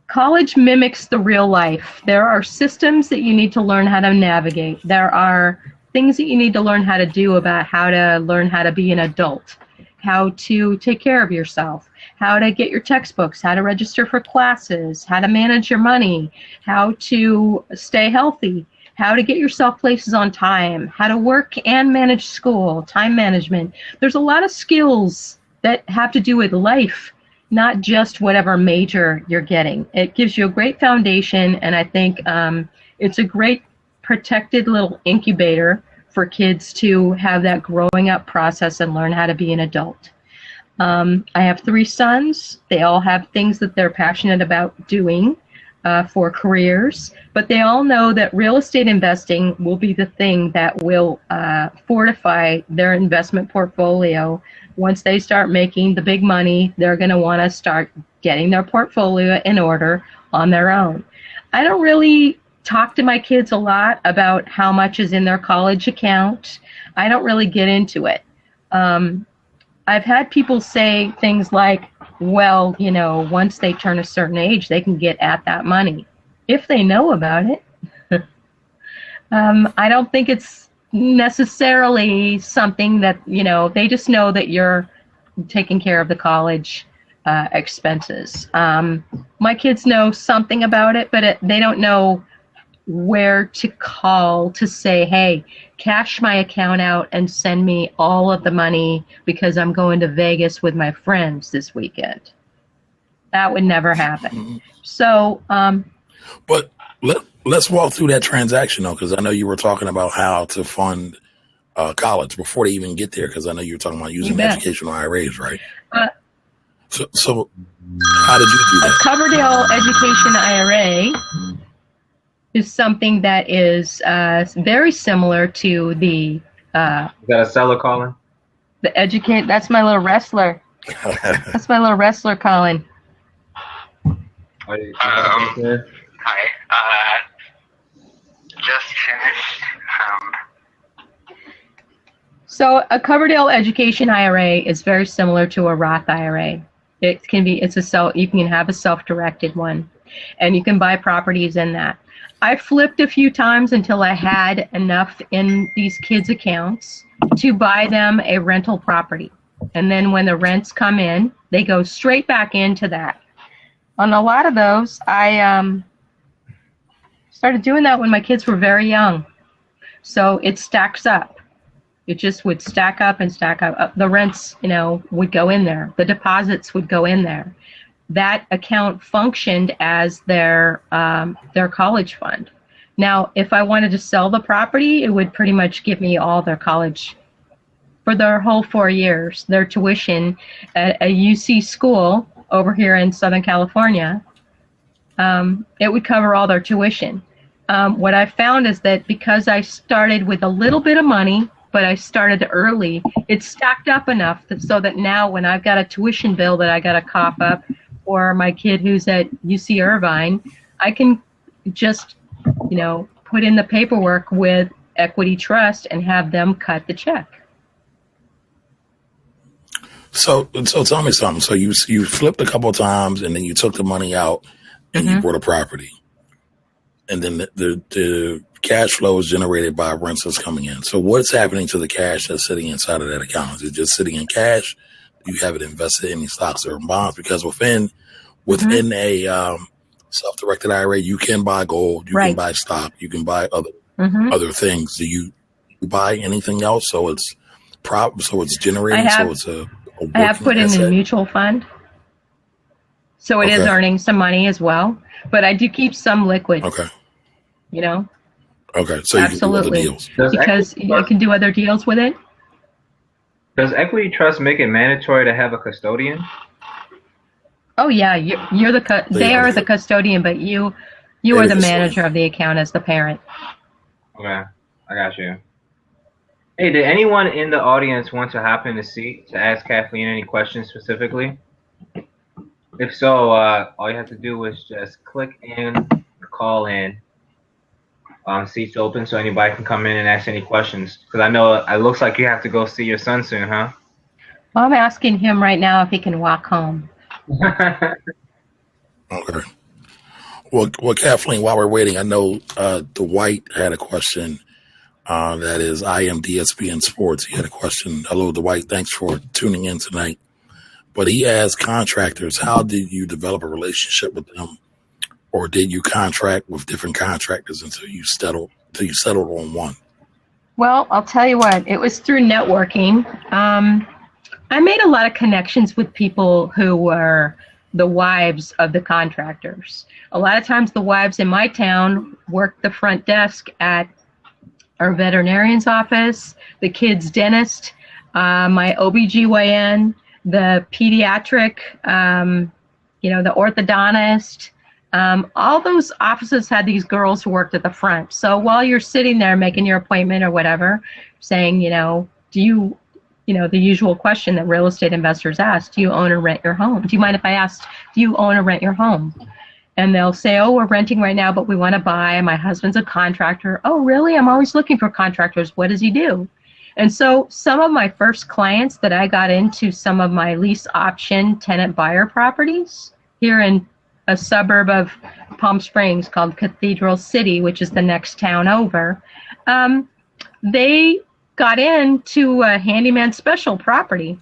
Speaker 3: college mimics the real life. There are systems that you need to learn how to navigate. There are things that you need to learn how to do about how to learn how to be an adult, how to take care of yourself, how to get your textbooks, how to register for classes, how to manage your money, how to stay healthy, how to get yourself places on time, how to work and manage school, time management. There's a lot of skills that have to do with life, not just whatever major you're getting. It gives you a great foundation, and I think it's a great protected little incubator for kids to have that growing up process and learn how to be an adult. I have 3 sons. They all have things that they're passionate about doing for careers, but they all know that real estate investing will be the thing that will fortify their investment portfolio. Once they start making the big money, they're going to want to start getting their portfolio in order on their own. I don't really talk to my kids a lot about how much is in their college account. I don't really get into it. I've had people say things like, well, once they turn a certain age, they can get at that money if they know about it. I don't think it's necessarily something that, they just know that you're taking care of the college expenses. My kids know something about it, but they don't know where to call to say, hey, cash my account out and send me all of the money because I'm going to Vegas with my friends this weekend. That would never happen. So,
Speaker 1: but let's walk through that transaction, though, because I know you were talking about how to fund college before they even get there, because I know you were talking about using educational IRAs, right? So how did you do that?
Speaker 3: A Coverdell Education IRA is something that is very similar to the...
Speaker 2: Is that a seller calling?
Speaker 3: That's my little wrestler. That's my little wrestler calling.
Speaker 4: Hi. Just finished.
Speaker 3: So a Coverdell Education IRA is very similar to a Roth IRA. You can have a self-directed one, and you can buy properties in that. I flipped a few times until I had enough in these kids' accounts to buy them a rental property. And then when the rents come in, they go straight back into that. On a lot of those, I started doing that when my kids were very young. So it stacks up. It just would stack up and stack up. The rents, would go in there. The deposits would go in there. That account functioned as their college fund. Now, if I wanted to sell the property, it would pretty much give me all their college for their whole 4 years, their tuition at a UC school over here in Southern California. It would cover all their tuition. What I found is that because I started with a little bit of money, but I started early, it stacked up enough so that now when I've got a tuition bill that I got to cough up, or my kid who's at UC Irvine, I can just, put in the paperwork with Equity Trust and have them cut the check.
Speaker 1: So tell me something. So you flipped a couple of times, and then you took the money out, and you bought a property, and then the cash flow is generated by rents that's coming in. So what's happening to the cash that's sitting inside of that account? Is it just sitting in cash? Do you have it invested in any stocks or bonds? Because within a self-directed IRA, you can buy gold, you can buy stock, you can buy other things. Do you buy anything else? So it's generating. I
Speaker 3: have put in a mutual fund, so it is earning some money as well. But I do keep some liquid.
Speaker 1: Okay.
Speaker 3: you know?
Speaker 1: Okay, so you can do other
Speaker 3: Absolutely.
Speaker 1: deals.
Speaker 3: Because you can do other deals with it.
Speaker 2: Does Equity Trust make it mandatory to have a custodian?
Speaker 3: Oh yeah, you're the they are the custodian, but you are the manager of the account as the parent.
Speaker 2: Okay, I got you. Hey, did anyone in the audience want to hop in the seat to ask Kathleen any questions specifically? If so, all you have to do is just click in, call in. Seats open so anybody can come in and ask any questions. Because I know it looks like you have to go see your son soon, huh?
Speaker 3: Well, I'm asking him right now if he can walk home.
Speaker 1: Okay. Well, Kathleen, while we're waiting, I know Dwight had a question. That is IMDSPN Sports. He had a question. Hello, Dwight. Thanks for tuning in tonight. But he asked contractors, how did you develop a relationship with them? Or did you contract with different contractors until you settled on one?
Speaker 3: Well, I'll tell you what, it was through networking. I made a lot of connections with people who were the wives of the contractors. A lot of times the wives in my town worked the front desk at our veterinarian's office, the kids' dentist, my OBGYN, the pediatric, the orthodontist. All those offices had these girls who worked at the front. So while you're sitting there making your appointment or whatever, saying, do you, the usual question that real estate investors ask, do you own or rent your home? Do you mind if I ask, do you own or rent your home? And they'll say, oh, we're renting right now, but we want to buy. My husband's a contractor. Oh, really? I'm always looking for contractors. What does he do? And so some of my first clients that I got into some of my lease option tenant buyer properties here in a suburb of Palm Springs called Cathedral City, which is the next town over, they got into a handyman special property.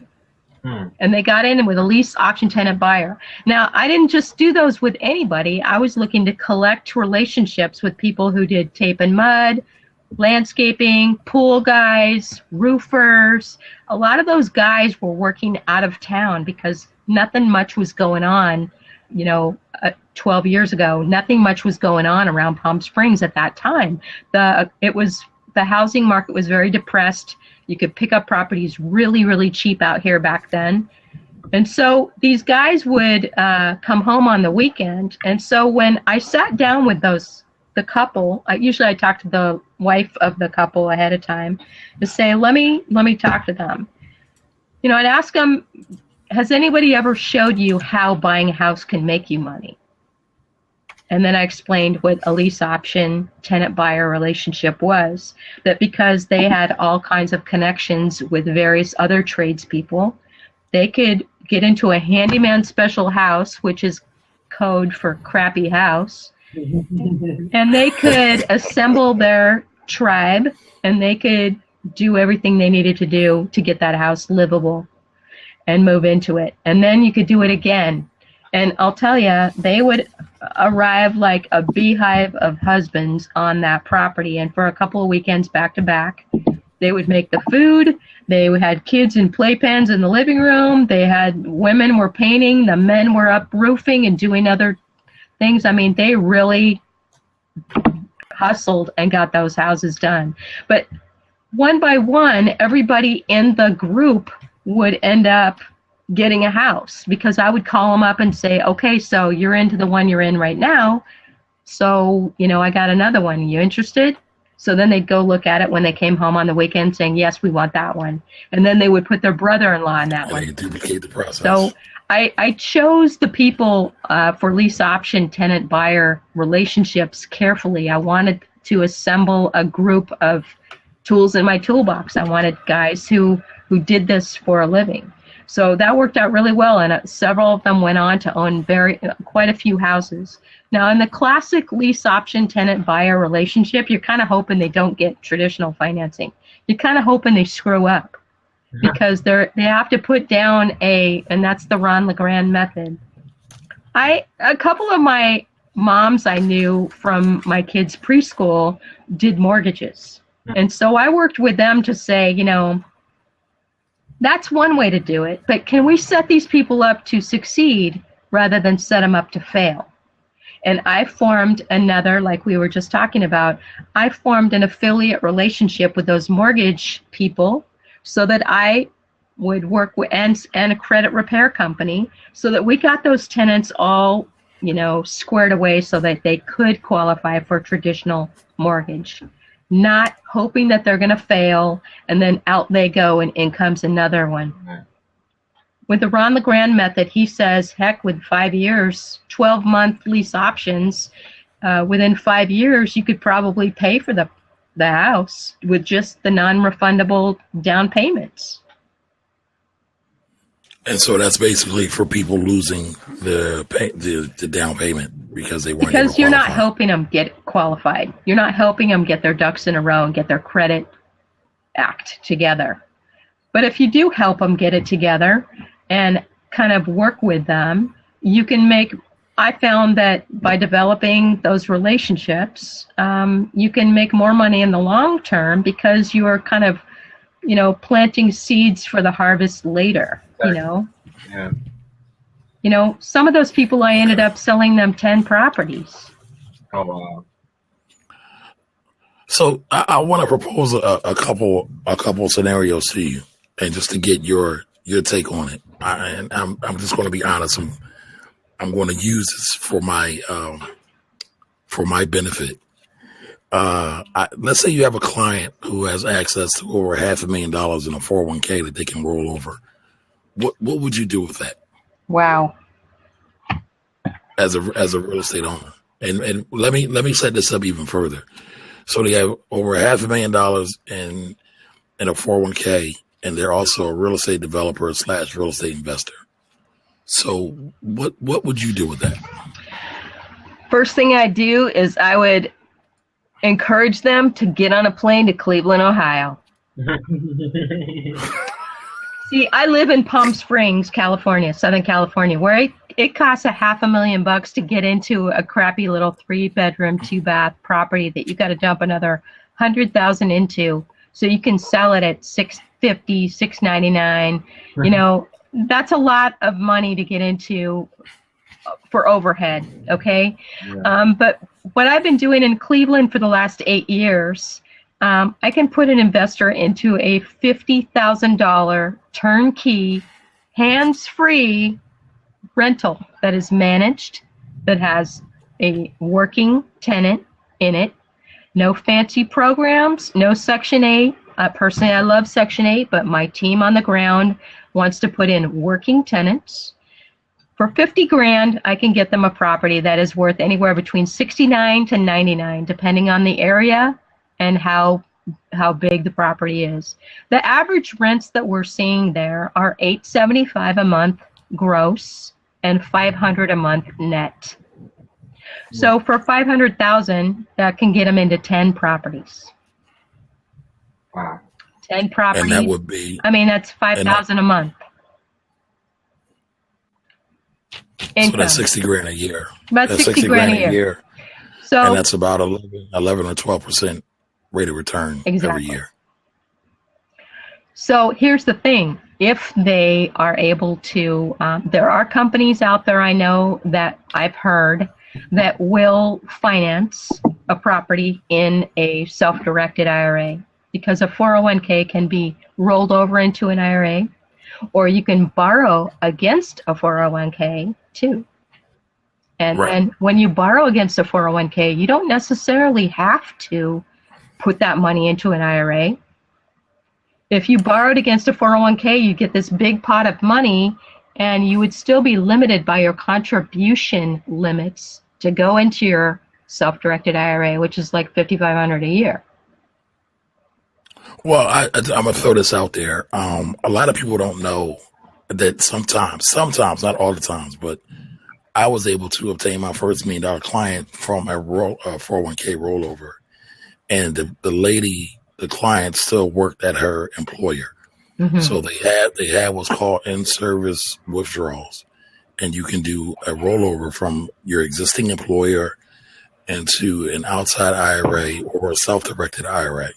Speaker 3: And they got in with a lease option tenant buyer. Now, I didn't just do those with anybody. I was looking to collect relationships with people who did tape and mud, landscaping, pool guys, roofers. A lot of those guys were working out of town because nothing much was going on, 12 years ago. Nothing much was going on around Palm Springs at that time. The housing market was very depressed. You could pick up properties really, really cheap out here back then. And so these guys would come home on the weekend. And so when I sat down with the couple, I talk to the wife of the couple ahead of time to say, let me talk to them. I'd ask them, has anybody ever showed you how buying a house can make you money? And then I explained what a lease option tenant buyer relationship was, that because they had all kinds of connections with various other tradespeople, they could get into a handyman special house, which is code for crappy house, and they could assemble their tribe and they could do everything they needed to do to get that house livable and move into it. And then you could do it again. And I'll tell you, they would arrive like a beehive of husbands on that property. And for a couple of weekends back to back, they would make the food. They had kids in playpens in the living room. They had women were painting. The men were up roofing and doing other things. I mean, they really hustled and got those houses done. But one by one, everybody in the group would end up getting a house because I would call them up and say, okay, so you're into the one you're in right now. So, I got another one. You interested? So then they'd go look at it when they came home on the weekend saying, yes, we want that one. And then they would put their brother-in-law in that one.
Speaker 1: They duplicate the process.
Speaker 3: So I chose the people for lease option tenant buyer relationships carefully. I wanted to assemble a group of tools in my toolbox. I wanted guys who did this for a living. So that worked out really well, and several of them went on to own quite a few houses. Now, in the classic lease option tenant buyer relationship, you're kind of hoping they don't get traditional financing. You're kind of hoping they screw up because they have to put down and that's the Ron LeGrand method. A couple of my moms I knew from my kids' preschool did mortgages, and so I worked with them to say, that's one way to do it, but can we set these people up to succeed rather than set them up to fail? And I formed another, like we were just talking about, I formed an affiliate relationship with those mortgage people so that I would work with, and a credit repair company, so that we got those tenants all, squared away so that they could qualify for a traditional mortgage. Not hoping that they're going to fail and then out they go and in comes another one.
Speaker 2: Right.
Speaker 3: With the Ron LeGrand method, he says, heck, with 5 years, 12-month lease options, within 5 years, you could probably pay for the house with just the non-refundable down payments.
Speaker 1: And so that's basically for people losing the down payment because they weren't able to
Speaker 3: Because you're not
Speaker 1: qualify.
Speaker 3: helping them get qualified. You're not helping them get their ducks in a row and get their credit act together. But if you do help them get it together and kind of work with them, you can make, I found that by developing those relationships, you can make more money in the long term because you are kind of, planting seeds for the harvest later,
Speaker 2: Yeah.
Speaker 3: Some of those people, I ended up selling them 10 properties.
Speaker 2: Oh, wow.
Speaker 1: So I want to propose a couple scenarios to you, and just to get your take on it. I'm just going to be honest. I'm going to use this for my benefit. Let's say you have a client who has access to over $500,000 in a 401k that they can roll over. What would you do with that
Speaker 3: Wow.
Speaker 1: as a real estate owner? And let me set this up even further. So they have over $500,000 in a 401k, and they're also a real estate developer / real estate investor. So what would you do with that?
Speaker 3: First thing I do is I would encourage them to get on a plane to Cleveland, Ohio. See, I live in Palm Springs, California, Southern California, where it costs $500,000 to get into a crappy little 3-bedroom, 2-bath property that you got to dump another $100,000 into, so you can sell it at $650, $699. That's a lot of money to get into for overhead. Okay,
Speaker 2: Yeah.
Speaker 3: but what I've been doing in Cleveland for the last 8 years. I can put an investor into a $50,000 turnkey, hands-free rental that is managed, that has a working tenant in it. No fancy programs, no Section 8. Personally, I love Section 8, but my team on the ground wants to put in working tenants. For $50,000, I can get them a property that is worth anywhere between $69 to $99, depending on the area and how big the property is. The average rents that we're seeing there are $875 a month gross and $500 a month net. So for $500,000, that can get them into 10 properties.
Speaker 2: Wow.
Speaker 3: 10 properties.
Speaker 1: And that would be
Speaker 3: that's $5,000 a month.
Speaker 1: so
Speaker 3: Income.
Speaker 1: that's $60,000 a year.
Speaker 3: About
Speaker 1: That's
Speaker 3: $60,000 a year. So
Speaker 1: and that's about 11 or 12% rate of return every
Speaker 3: Exactly.
Speaker 1: year.
Speaker 3: So here's the thing. If they are able to, there are companies out there I know that I've heard that will finance a property in a self-directed IRA, because a 401k can be rolled over into an IRA, or you can borrow against a 401k too. And
Speaker 1: Right.
Speaker 3: then when you borrow against a 401k, you don't necessarily have to put that money into an IRA. If you borrowed against a 401k, you get this big pot of money, and you would still be limited by your contribution limits to go into your self-directed IRA, which is like $5,500 a year.
Speaker 1: Well, I'm gonna throw this out there. A lot of people don't know that sometimes, not all the times, but I was able to obtain my first $1 million client from a 401k rollover, and the client still worked at her employer.
Speaker 3: Mm-hmm.
Speaker 1: So they had what's called in-service withdrawals, and you can do a rollover from your existing employer into an outside IRA or a self-directed IRA.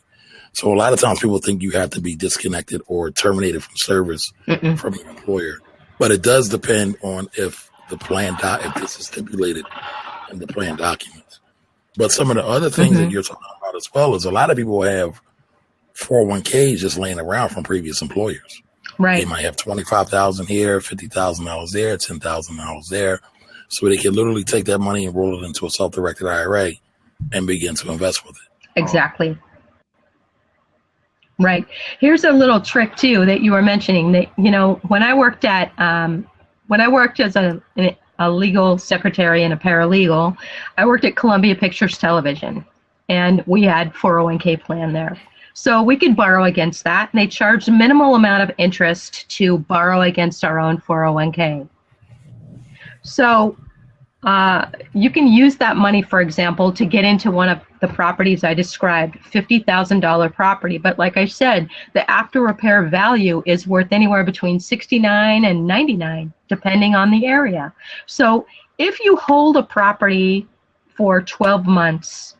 Speaker 1: So a lot of times people think you have to be disconnected or terminated from service from your employer, but it does depend on if the plan if this is stipulated and the plan documents. But some of the other things that you're talking about as well is a lot of people have 401ks just laying around from previous employers.
Speaker 3: Right.
Speaker 1: They might have $25,000 here, $50,000 there, $10,000 there. So they can literally take that money and roll it into a self-directed IRA and begin to invest with it.
Speaker 3: Exactly. Right. Here's a little trick too that you were mentioning that, you know, when I worked as a legal secretary and a paralegal, I worked at Columbia Pictures Television, and we had 401k plan there. So we could borrow against that, and they charged a minimal amount of interest to borrow against our own 401k. So you can use that money, for example, to get into one of the properties I described, $50,000 property. But like I said, the after repair value is worth anywhere between 69 and 99, depending on the area. So if you hold a property for 12 months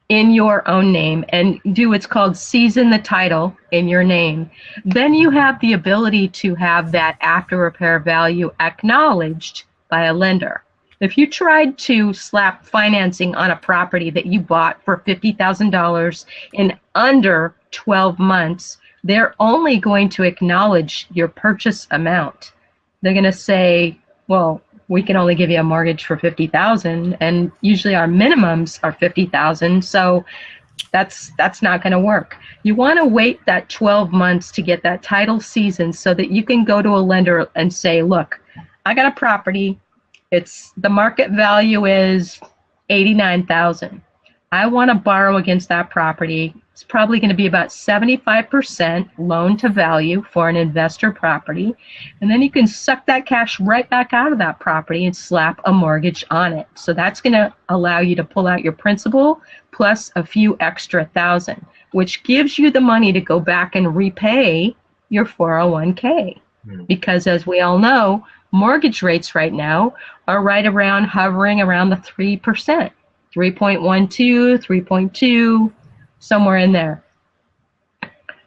Speaker 3: in your own name and do what's called season the title in your name, then you have the ability to have that after repair value acknowledged by a lender. If you tried to slap financing on a property that you bought for $50,000 in under 12 months, they're only going to acknowledge your purchase amount. They're going to say, well, we can only give you a mortgage for $50,000, and usually our minimums are $50,000, so that's not going to work. You want to wait that 12 months to get that title seasoned so that you can go to a lender and say, look, I got a property. The market value is $89,000. I want to borrow against that property. It's probably going to be about 75% loan to value for an investor property. And then you can suck that cash right back out of that property and slap a mortgage on it. So that's going to allow you to pull out your principal plus a few extra thousand, which gives you the money to go back and repay your 401k. Because as we all know, mortgage rates right now are hovering around the 3%, 3.12, 3.2, somewhere in there.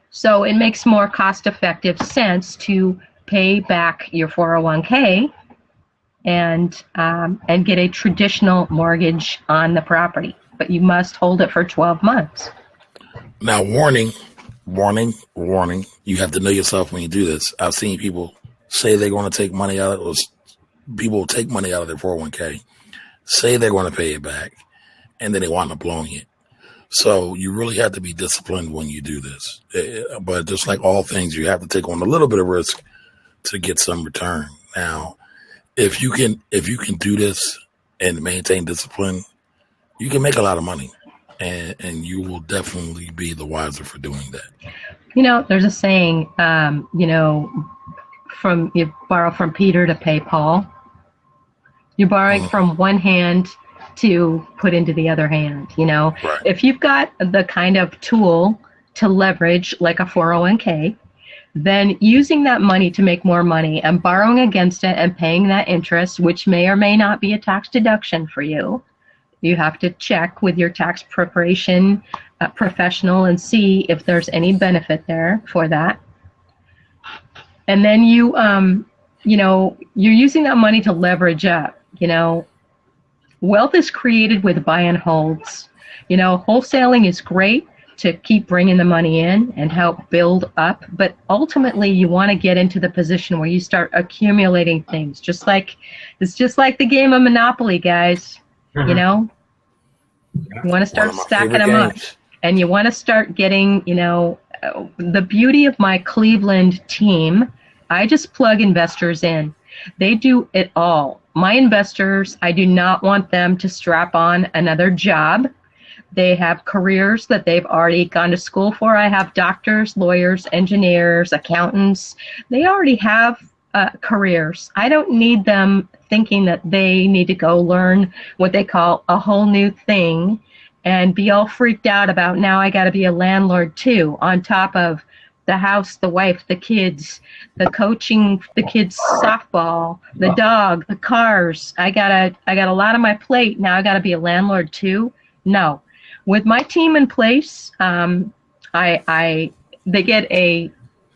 Speaker 3: So it makes more cost-effective sense to pay back your 401k and get a traditional mortgage on the property, but you must hold it for 12 months.
Speaker 1: Now, warning. You have to know yourself when you do this. I've seen people say they're going to take money out of people take money out of their 401k, say they're going to pay it back, and then they wind up blowing it. So you really have to be disciplined when you do this. But just like all things, you have to take on a little bit of risk to get some return. Now, if you can do this and maintain discipline, you can make a lot of money, and you will definitely be the wiser for doing that.
Speaker 3: You know, there's a saying, you borrow from Peter to pay Paul. You're borrowing from one hand to put into the other hand, Right. If you've got the kind of tool to leverage like a 401k, then using that money to make more money and borrowing against it and paying that interest, which may or may not be a tax deduction for you, you have to check with your tax preparation professional and see if there's any benefit there for that. And then you're using that money to leverage up. Wealth is created with buy and holds. Wholesaling is great to keep bringing the money in and help build up, but ultimately you want to get into the position where you start accumulating things. It's just like the game of Monopoly, guys. You want to start stacking them up, and you want to start getting, the beauty of my Cleveland team. I just plug investors in. They do it all. My investors, I do not want them to strap on another job. They have careers that they've already gone to school for. I have doctors, lawyers, engineers, accountants. They already have careers. I don't need them thinking that they need to go learn what they call a whole new thing and be all freaked out about, now I got to be a landlord too, on top of the house, the wife, the kids, the coaching, the kids softball, the dog, the cars. I got a lot on my plate. Now I got to be a landlord too. No, with my team in place, they get a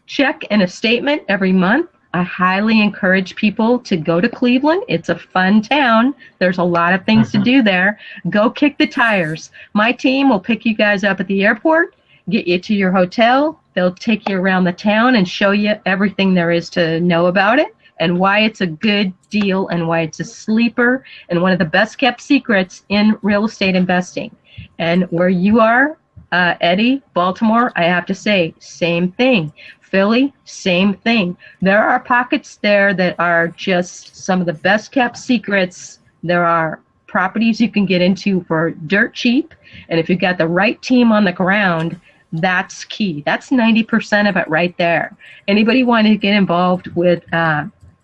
Speaker 3: check and a statement every month I highly encourage people to go to Cleveland. It's a fun town. There's a lot of things to do there. Go kick the tires. My team will pick you guys up at the airport, get you to your hotel. They'll take you around the town and show you everything there is to know about it and why it's a good deal and why it's a sleeper and one of the best kept secrets in real estate investing. And where you are, Eddie, Baltimore, I have to say, same thing. Philly, same thing. There are pockets there that are just some of the best kept secrets. There are properties you can get into for dirt cheap, and if you've got the right team on the ground, that's key. That's 90% of it right there. Anybody want to get involved with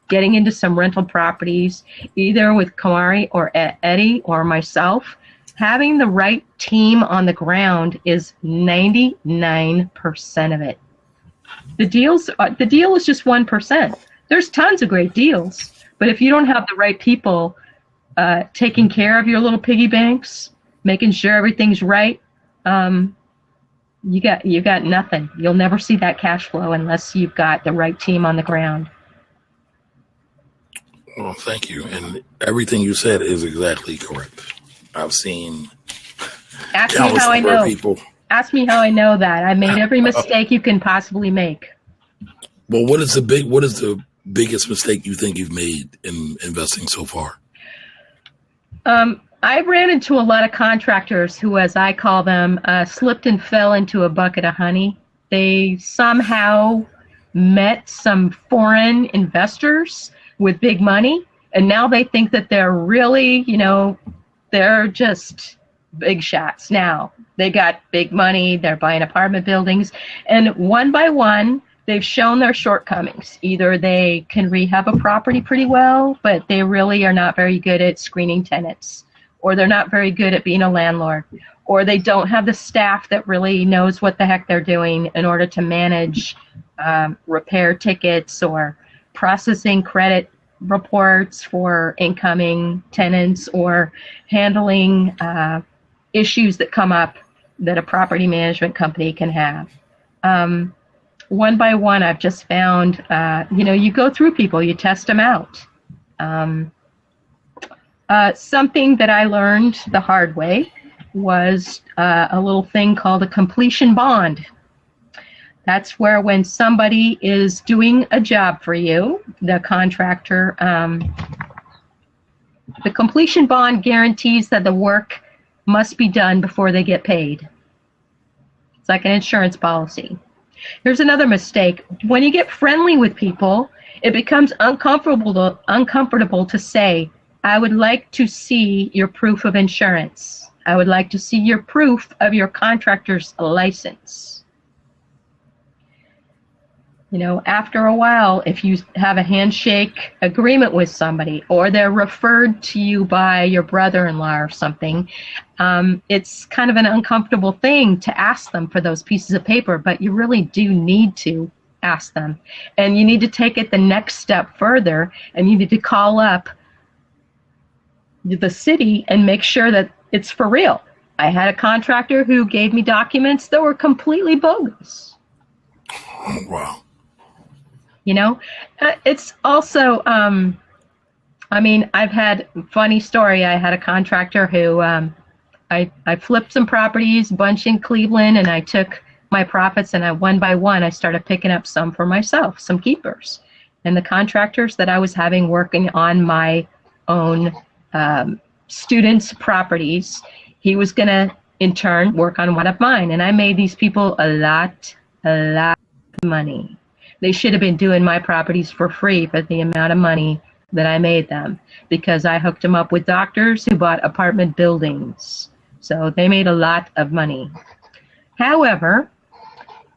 Speaker 3: getting into some rental properties, either with Kamari or Eddie or myself, having the right team on the ground is 99% of it. The deal is just 1%. There's tons of great deals, but if you don't have the right people taking care of your little piggy banks, making sure everything's right, you got nothing. You'll never see that cash flow unless you've got the right team on the ground.
Speaker 1: Well, thank you. And everything you said is exactly correct. I've seen countless number of people.
Speaker 3: Ask me how I know that. I made every mistake you can possibly make.
Speaker 1: Well, what is the biggest mistake you think you've made in investing so far?
Speaker 3: I ran into a lot of contractors who, as I call them, slipped and fell into a bucket of honey. They somehow met some foreign investors with big money, and now they think that they're really, they're just big shots now. They got big money, they're buying apartment buildings, and one by one, they've shown their shortcomings. Either they can rehab a property pretty well, but they really are not very good at screening tenants, or they're not very good at being a landlord, or they don't have the staff that really knows what the heck they're doing in order to manage repair tickets or processing credit reports for incoming tenants or handling issues that come up that a property management company can have. One by one, I've just found, you go through people, you test them out. Something that I learned the hard way was a little thing called a completion bond. That's where when somebody is doing a job for you, the contractor, the completion bond guarantees that the work must be done before they get paid. It's like an insurance policy. Here's another mistake. When you get friendly with people, it becomes uncomfortable to say, I would like to see your proof of insurance. I would like to see your proof of your contractor's license. After a while, if you have a handshake agreement with somebody or they're referred to you by your brother-in-law or something, it's kind of an uncomfortable thing to ask them for those pieces of paper, but you really do need to ask them. And you need to take it the next step further, and you need to call up the city and make sure that it's for real. I had a contractor who gave me documents that were completely bogus.
Speaker 1: Oh, wow.
Speaker 3: It's also, I've had a funny story. I had a contractor who, I flipped some properties, a bunch in Cleveland, and I took my profits and one by one, I started picking up some for myself, some keepers. And the contractors that I was having working on my own students' properties, he was going to, in turn, work on one of mine. And I made these people a lot of money. They should have been doing my properties for free for the amount of money that I made them, because I hooked them up with doctors who bought apartment buildings. So they made a lot of money. However,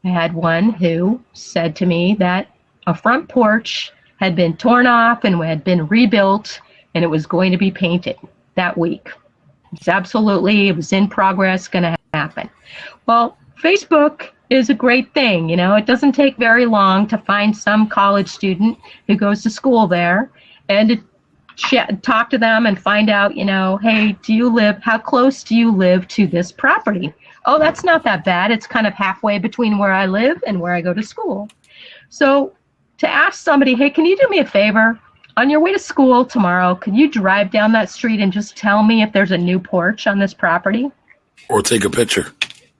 Speaker 3: I had one who said to me that a front porch had been torn off and had been rebuilt, and it was going to be painted that week. It was in progress, going to happen. Well, Facebook is a great thing. It doesn't take very long to find some college student who goes to school there and to talk to them and find out, hey, how close do you live to this property? Oh, that's not that bad. It's kind of halfway between where I live and where I go to school. So to ask somebody, hey, can you do me a favor? On your way to school tomorrow, could you drive down that street and just tell me if there's a new porch on this property?
Speaker 1: Or take a picture.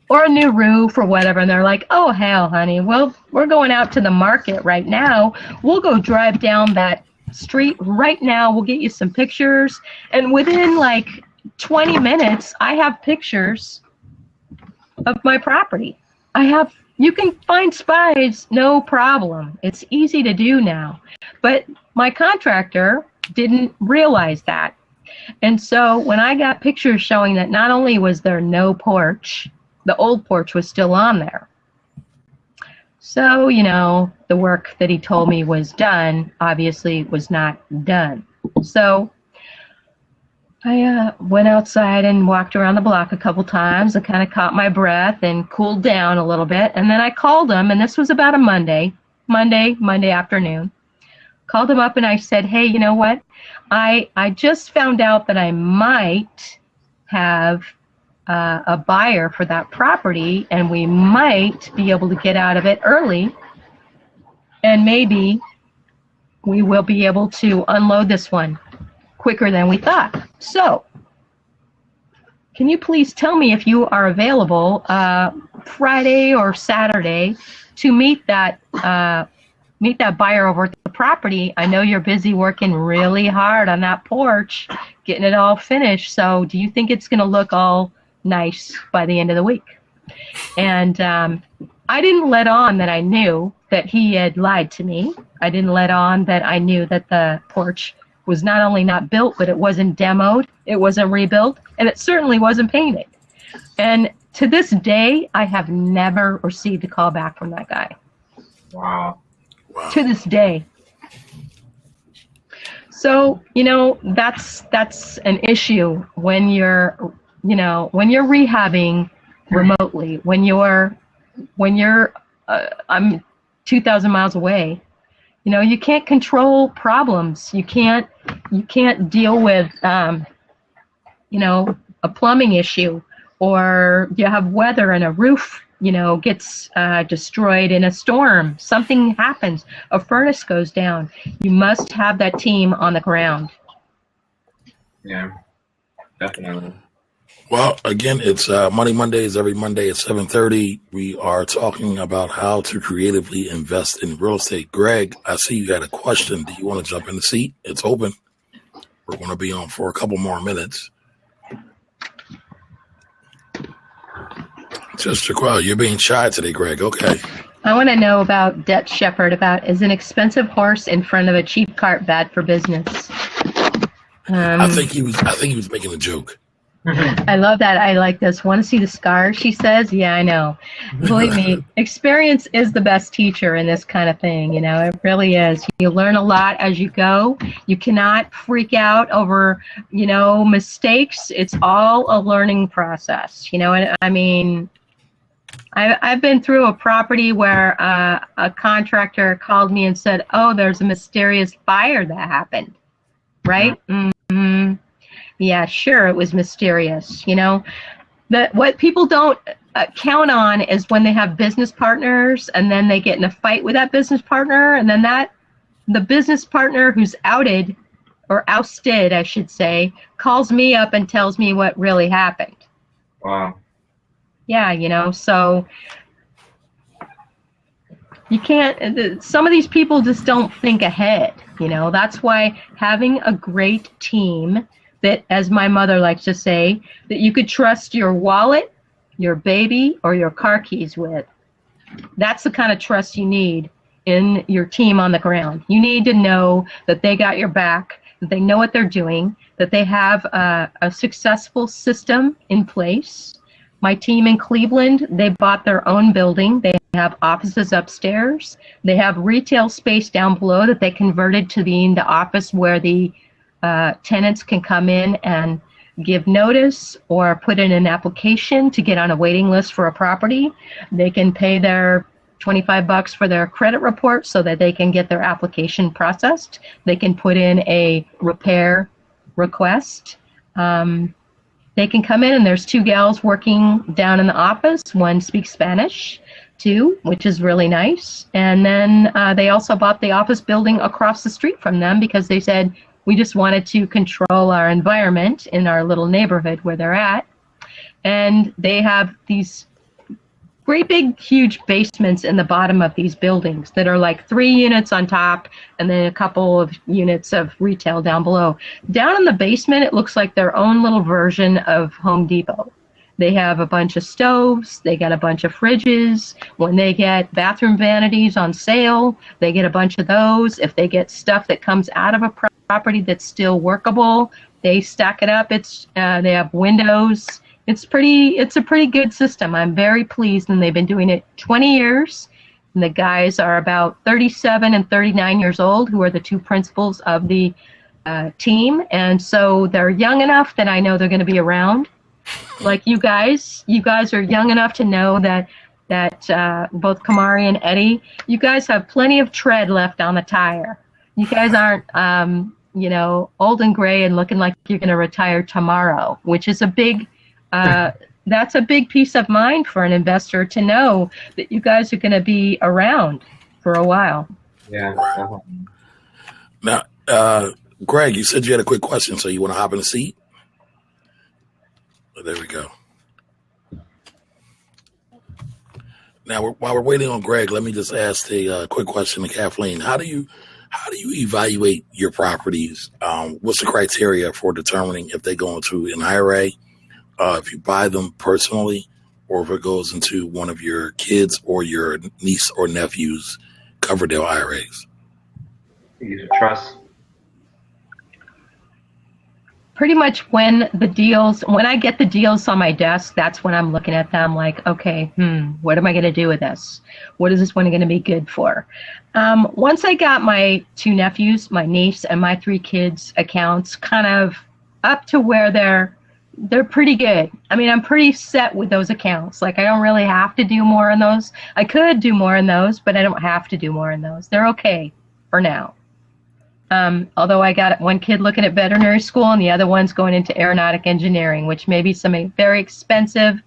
Speaker 3: Or a new roof or whatever. And they're like, oh, hell, honey, well, we're going out to the market right now. We'll go drive down that street right now. We'll get you some pictures. And within like 20 minutes, I have pictures of my property. You can find spies, no problem. It's easy to do now. But my contractor didn't realize that. And so when I got pictures showing that not only was there no porch, the old porch was still on there. So, the work that he told me was done, obviously was not done. So I went outside and walked around the block a couple times and kind of caught my breath and cooled down a little bit. And then I called him, and this was about a Monday afternoon. Called him up and I said, hey, you know what? I just found out that I might have a buyer for that property, and we might be able to get out of it early, and maybe we will be able to unload this one quicker than we thought. So, can you please tell me if you are available Friday or Saturday to meet that buyer over at the property? I know you're busy working really hard on that porch, getting it all finished. So, do you think it's going to look all nice by the end of the week? And I didn't let on that I knew that he had lied to me. I didn't let on that I knew that the porch was not only not built, but it wasn't demoed, it wasn't rebuilt, and it certainly wasn't painted. And to this day, I have never received a call back from that guy.
Speaker 2: Wow.
Speaker 3: To this day. So, that's an issue when you're rehabbing remotely, when you're I'm 2,000 miles away. You can't control problems. You can't deal with, a plumbing issue, or you have weather and a roof, gets destroyed in a storm. Something happens. A furnace goes down. You must have that team on the ground.
Speaker 2: Yeah, definitely.
Speaker 1: Well, again, it's Money Mondays. Every Monday at 7:30, we are talking about how to creatively invest in real estate. Greg, I see you got a question. Do you want to jump in the seat? It's open. We're going to be on for a couple more minutes. Just you're being shy today, Greg. Okay.
Speaker 3: I want to know about Debt Shepherd. Is an expensive horse in front of a cheap cart bad for business?
Speaker 1: I think he was making a joke.
Speaker 3: I love that. I like this. Want to see the scars, she says? Yeah, I know. Believe me, experience is the best teacher in this kind of thing. It really is. You learn a lot as you go. You cannot freak out over, mistakes. It's all a learning process. And I mean, I've been through a property where a contractor called me and said, oh, there's a mysterious fire that happened. Right? Mm-hmm. Yeah, sure, it was mysterious. What people don't count on is when they have business partners and then they get in a fight with that business partner, and then the business partner who's outed, or ousted, I should say, calls me up and tells me what really happened.
Speaker 2: Wow.
Speaker 3: Yeah, so you can't, some of these people just don't think ahead. That's why having a great team that, as my mother likes to say, that you could trust your wallet, your baby, or your car keys with. That's the kind of trust you need in your team on the ground. You need to know that they got your back, that they know what they're doing, that they have a successful system in place. My team in Cleveland, they bought their own building. They have offices upstairs. They have retail space down below that they converted to being the office where the tenants can come in and give notice or put in an application to get on a waiting list for a property. They can pay their $25 for their credit report so that they can get their application processed. They can put in a repair request. They can come in, and there's 2 gals working down in the office. One speaks Spanish, too, which is really nice. And then they also bought the office building across the street from them because they said, we just wanted to control our environment in our little neighborhood where they're at. And they have these great big huge basements in the bottom of these buildings that are like 3 units on top and then a couple of units of retail down below. Down in the basement, it looks like their own little version of Home Depot. They have a bunch of stoves, they got a bunch of fridges. When they get bathroom vanities on sale, they get a bunch of those. If they get stuff that comes out of a property that's still workable, they stack it up. They have windows. It's a pretty good system. I'm very pleased, and they've been doing it 20 years. And the guys are about 37 and 39 years old, who are the 2 principals of the team. And so they're young enough that I know they're going to be around. Like you guys are young enough to know that both Kamari and Eddie, you guys have plenty of tread left on the tire. You guys aren't, old and gray and looking like you're going to retire tomorrow, which is a big. That's a big peace of mind for an investor to know that you guys are going to be around for a while.
Speaker 2: Yeah.
Speaker 1: Now, Greg, you said you had a quick question, so you want to hop in the seat? Oh, there we go. Now, while we're waiting on Greg, let me just ask a quick question to Kathleen. How do you evaluate your properties? What's the criteria for determining if they go into an IRA? If you buy them personally, or if it goes into one of your kids or your niece or nephew's Coverdale IRAs?
Speaker 2: Use a trust.
Speaker 3: Pretty much when I get the deals on my desk, that's when I'm looking at them like, okay, what am I going to do with this? What is this one going to be good for? Once I got my 2 nephews, my niece, and my 3 kids' accounts kind of up to where they're pretty good. I mean, I'm pretty set with those accounts. Like, I don't really have to do more in those. I could do more in those, but I don't have to do more in those. They're okay for now. Although I got 1 kid looking at veterinary school and the other one's going into aeronautic engineering, which may be some very expensive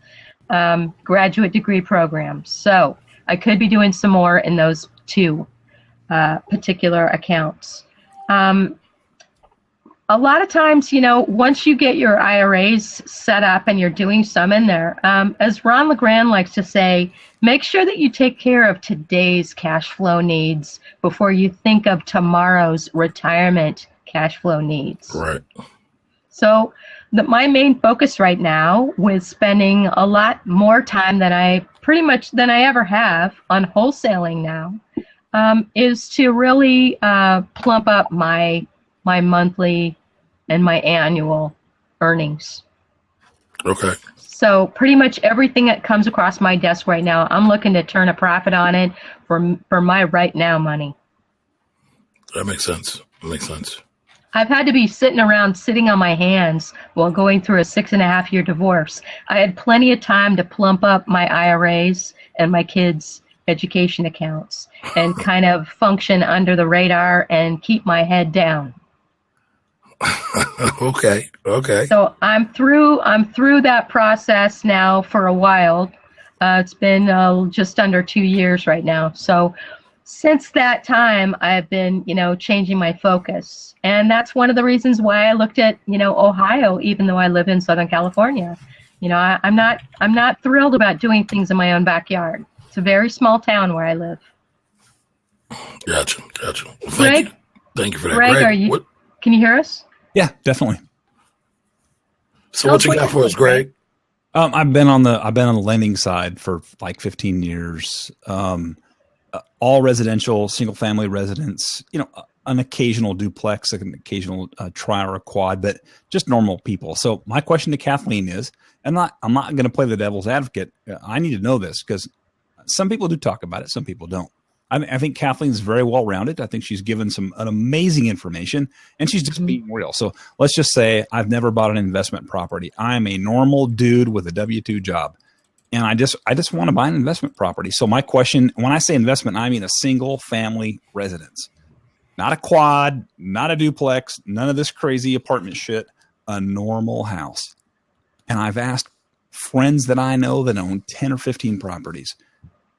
Speaker 3: graduate degree programs. So I could be doing some more in those 2 particular accounts. A lot of times, once you get your IRAs set up and you're doing some in there, as Ron LeGrand likes to say, make sure that you take care of today's cash flow needs before you think of tomorrow's retirement cash flow needs.
Speaker 1: Right.
Speaker 3: So my main focus right now, with spending a lot more time than I ever have on wholesaling now, is to really plump up my monthly and my annual earnings.
Speaker 1: Okay.
Speaker 3: So pretty much everything that comes across my desk right now, I'm looking to turn a profit on it for my right now money.
Speaker 1: That makes sense.
Speaker 3: I've had to be sitting on my hands while going through a 6.5-year divorce. I had plenty of time to plump up my IRAs and my kids' education accounts and kind of function under the radar and keep my head down.
Speaker 1: Okay.
Speaker 3: So I'm through that process now for a while. It's been just under 2 years right now. So since that time, I've been, changing my focus. And that's one of the reasons why I looked at, Ohio, even though I live in Southern California. I'm not thrilled about doing things in my own backyard. It's a very small town where I live.
Speaker 1: Gotcha. Well,
Speaker 3: Greg?
Speaker 1: Thank you for that.
Speaker 3: Greg, can you hear us?
Speaker 5: Yeah, definitely.
Speaker 1: So what you got for us, Greg?
Speaker 5: I've been on the lending side for like 15 years. All residential, single family residence, an occasional duplex, an occasional tri or a quad, but just normal people. So my question to Kathleen is, I'm not going to play the devil's advocate. I need to know this because some people do talk about it. Some people don't. I think Kathleen's very well rounded. I think she's given an amazing information, and she's just being real. So let's just say I've never bought an investment property. I'm a normal dude with a W-2 job, and I just want to buy an investment property. So my question, when I say investment, I mean a single family residence, not a quad, not a duplex, none of this crazy apartment shit. A normal house. And I've asked friends that I know that own 10 or 15 properties,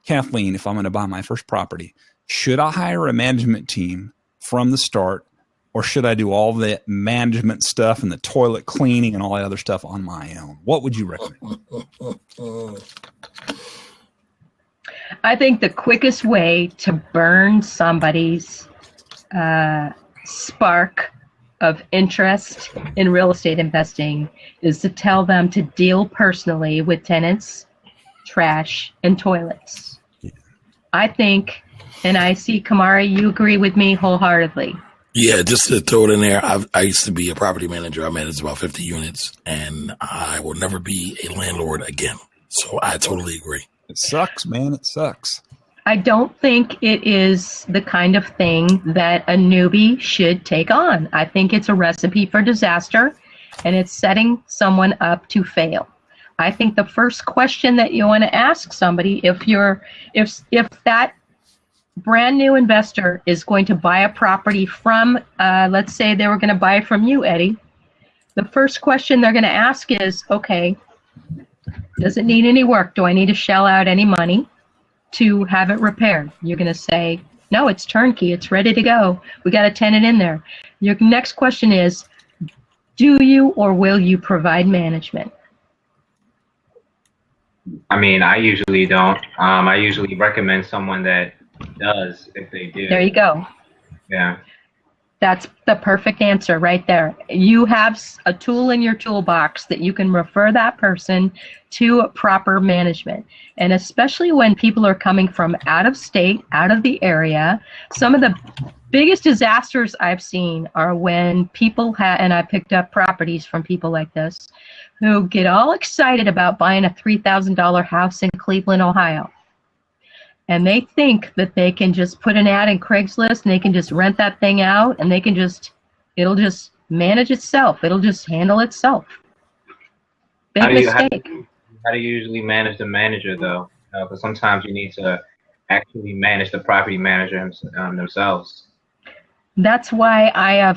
Speaker 5: Kathleen, if I'm going to buy my first property, should I hire a management team from the start, or should I do all the management stuff and the toilet cleaning and all that other stuff on my own? What would you recommend?
Speaker 3: I think the quickest way to burn somebody's spark of interest in real estate investing is to tell them to deal personally with tenants, trash, and toilets. Yeah. I think, and I see, Kamari, you agree with me wholeheartedly.
Speaker 1: Yeah, just to throw it in there, I used to be a property manager. I managed about 50 units, and I will never be a landlord again. So I totally agree.
Speaker 5: It sucks, man. It sucks.
Speaker 3: I don't think it is the kind of thing that a newbie should take on. I think it's a recipe for disaster, and it's setting someone up to fail. I think the first question that you want to ask somebody, if that brand new investor is going to buy a property from, let's say they were going to buy from you, Eddie, the first question they're going to ask is, okay, does it need any work? Do I need to shell out any money to have it repaired? You're going to say, no, it's turnkey. It's ready to go. We got a tenant in there. Your next question is, do you or will you provide management?
Speaker 2: I mean, I usually don't. I usually recommend someone that does if they do.
Speaker 3: There you go.
Speaker 2: Yeah.
Speaker 3: That's the perfect answer right there. You have a tool in your toolbox that you can refer that person to proper management. And especially when people are coming from out of state, out of the area, some of the biggest disasters I've seen are when people and I picked up properties from people like this, who get all excited about buying a $3,000 house in Cleveland, Ohio. And they think that they can just put an ad in Craigslist and they can just rent that thing out and they can it'll just manage itself. It'll just handle itself. Big mistake.
Speaker 2: How do you usually manage the manager, though? Because sometimes you need to actually manage the property manager themselves.
Speaker 3: That's why I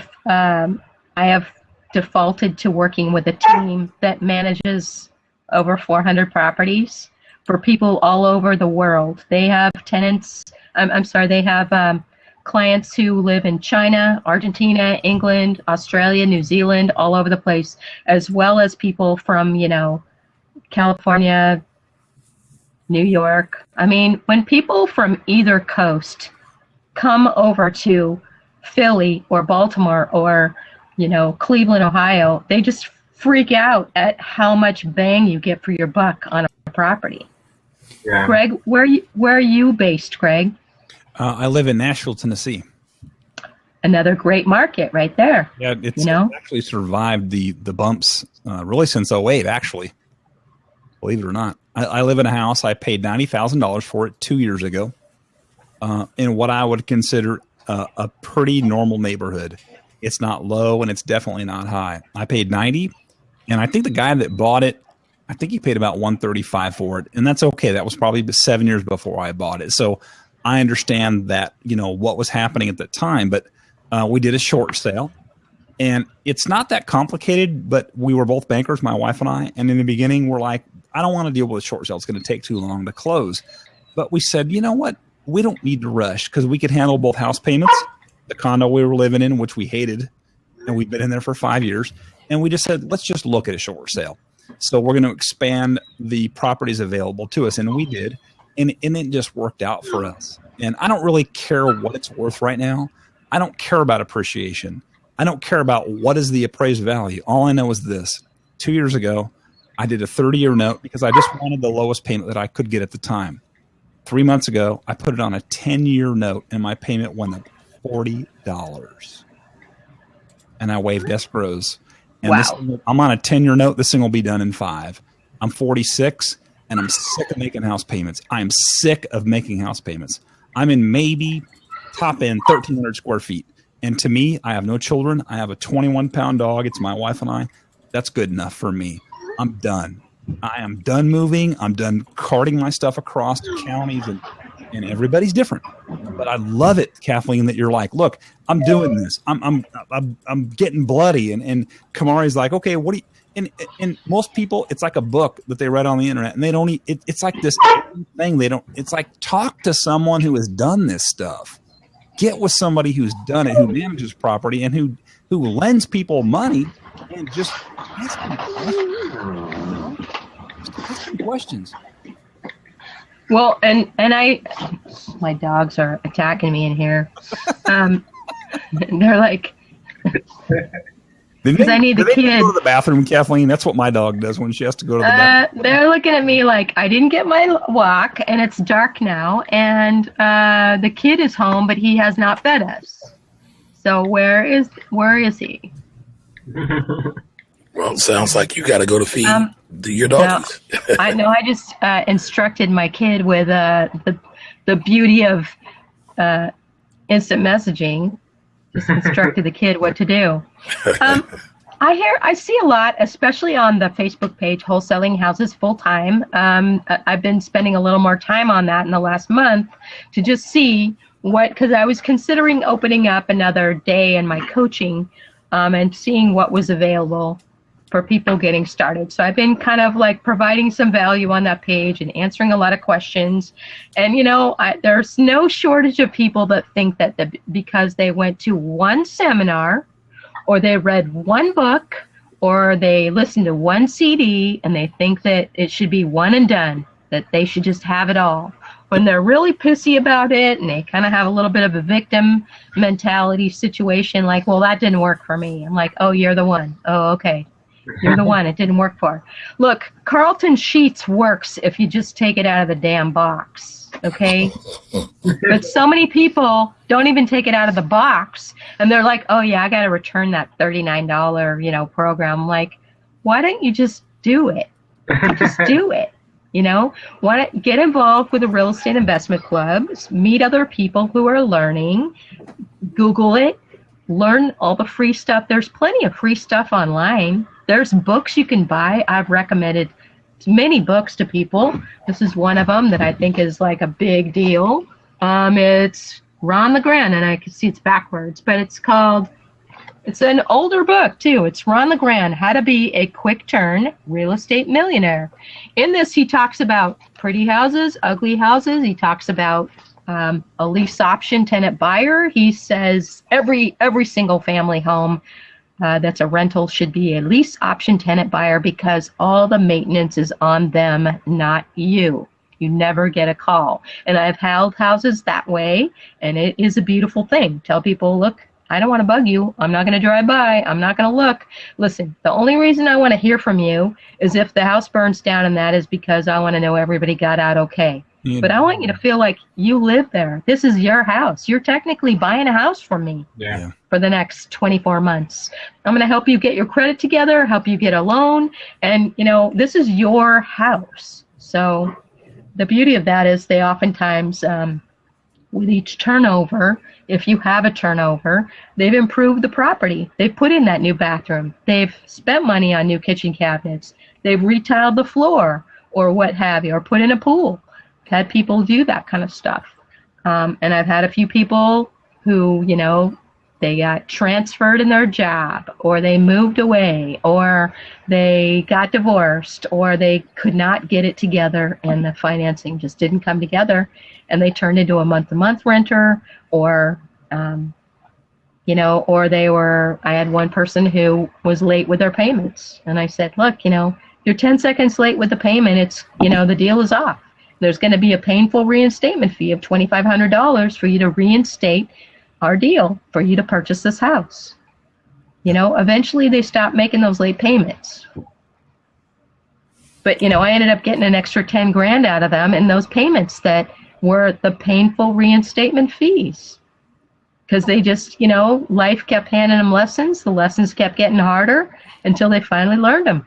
Speaker 3: have defaulted to working with a team that manages over 400 properties. For people all over the world. They have tenants, they have clients who live in China, Argentina, England, Australia, New Zealand, all over the place, as well as people from, California, New York. I mean, when people from either coast come over to Philly or Baltimore or, Cleveland, Ohio, they just freak out at how much bang you get for your buck on a property. Yeah. Greg, where are you based, Greg?
Speaker 5: I live in Nashville, Tennessee.
Speaker 3: Another great market right there.
Speaker 5: Yeah, it's actually survived the bumps really since 2008, actually. Believe it or not. I live in a house. I paid $90,000 for it 2 years ago in what I would consider a pretty normal neighborhood. It's not low, and it's definitely not high. I paid $90,000, and I think the guy that bought it, I think he paid about $135,000 for it, and that's okay. That was probably 7 years before I bought it, so I understand that what was happening at the time. But we did a short sale, and it's not that complicated. But we were both bankers, my wife and I, and in the beginning, we're like, I don't want to deal with a short sale. It's going to take too long to close. But we said, you know what? We don't need to rush because we could handle both house payments, the condo we were living in, which we hated, and we've been in there for 5 years, and we just said, let's just look at a short sale. So we're going to expand the properties available to us, and we did, and it just worked out for us. And I don't really care what it's worth right now. I don't care about appreciation. I don't care about what is the appraised value. All I know is this. 2 years ago, I did a 30-year note because I just wanted the lowest payment that I could get at the time. 3 months ago, I put it on a 10-year note, and my payment went up $40. And I waived escrows. And
Speaker 3: wow.
Speaker 5: I'm on a 10-year note. This thing will be done in 5. I'm 46, and I'm sick of making house payments. I'm sick of making house payments. I'm in maybe top end 1,300 square feet. And to me, I have no children. I have a 21-pound dog. It's my wife and I. That's good enough for me. I'm done. I am done moving. I'm done carting my stuff across counties, and everybody's different. But I love it, Kathleen, that you're like, look, I'm doing this. I'm getting bloody. And Kamari's like, okay, and most people, it's like a book that they read on the internet, and they don't. It's like this thing. They don't. It's like talk to someone who has done this stuff. Get with somebody who's done it, who manages property, and who lends people money, and just ask them questions.
Speaker 3: Well, and my dogs are attacking me in here. They're like, because I need the kid.
Speaker 5: Go to the bathroom, Kathleen. That's what my dog does when she has to go to the bathroom.
Speaker 3: They're looking at me like I didn't get my walk, and it's dark now, and the kid is home, but he has not fed us. So where is he?
Speaker 1: Well, it sounds like you got to go to feed your doggies.
Speaker 3: No, I just instructed my kid with the beauty of instant messaging. Just instructed the kid what to do. I see a lot, especially on the Facebook page, Wholesaling Houses Full Time. I've been spending a little more time on that in the last month to just see because I was considering opening up another day in my coaching and seeing what was available for people getting started. So I've been kind of like providing some value on that page and answering a lot of questions. And, there's no shortage of people that think that because they went to one seminar or they read one book or they listened to one CD and they think that it should be one and done, that they should just have it all. When they're really pissy about it and they kind of have a little bit of a victim mentality situation, like, well, that didn't work for me. I'm like, oh, you're the one. Oh, okay. You're the one it didn't work for. Look, Carlton Sheets works if you just take it out of the damn box, okay? But so many people don't even take it out of the box, and they're like, oh, yeah, I got to return that $39, program. I'm like, why don't you just do it? Just do it. Want to get involved with a real estate investment club, meet other people who are learning, Google it, learn all the free stuff. There's plenty of free stuff online. There's books you can buy. I've recommended many books to people. This is one of them that I think is like a big deal. It's Ron LeGrand, and I can see it's backwards, but it's an older book too. It's Ron LeGrand, How to Be a Quick Turn Real Estate Millionaire. In this, he talks about pretty houses, ugly houses. He talks about a lease option tenant buyer. He says every single family home that's a rental should be a lease option tenant buyer because all the maintenance is on them, not you. You never get a call. And I've held houses that way, and it is a beautiful thing. Tell people, look, I don't want to bug you. I'm not going to drive by. I'm not going to look. Listen, the only reason I want to hear from you is if the house burns down, and that is because I want to know everybody got out okay. Yeah. But I want you to feel like you live there. This is your house. You're technically buying a house from me for the next 24 months. I'm going to help you get your credit together, help you get a loan. And, this is your house. So the beauty of that is they oftentimes, with each turnover, if you have a turnover, they've improved the property. They've put in that new bathroom. They've spent money on new kitchen cabinets. They've retiled the floor or what have you, or put in a pool. Had people do that kind of stuff. And I've had a few people who, they got transferred in their job, or they moved away, or they got divorced, or they could not get it together and the financing just didn't come together, and they turned into a month-to-month renter, or, or I had one person who was late with their payments. And I said, look, you're 10 seconds late with the payment. It's, the deal is off. There's going to be a painful reinstatement fee of $2,500 for you to reinstate our deal for you to purchase this house. Eventually they stopped making those late payments. But, I ended up getting an extra 10 grand out of them in those payments that were the painful reinstatement fees. Because they just, life kept handing them lessons. The lessons kept getting harder until they finally learned them.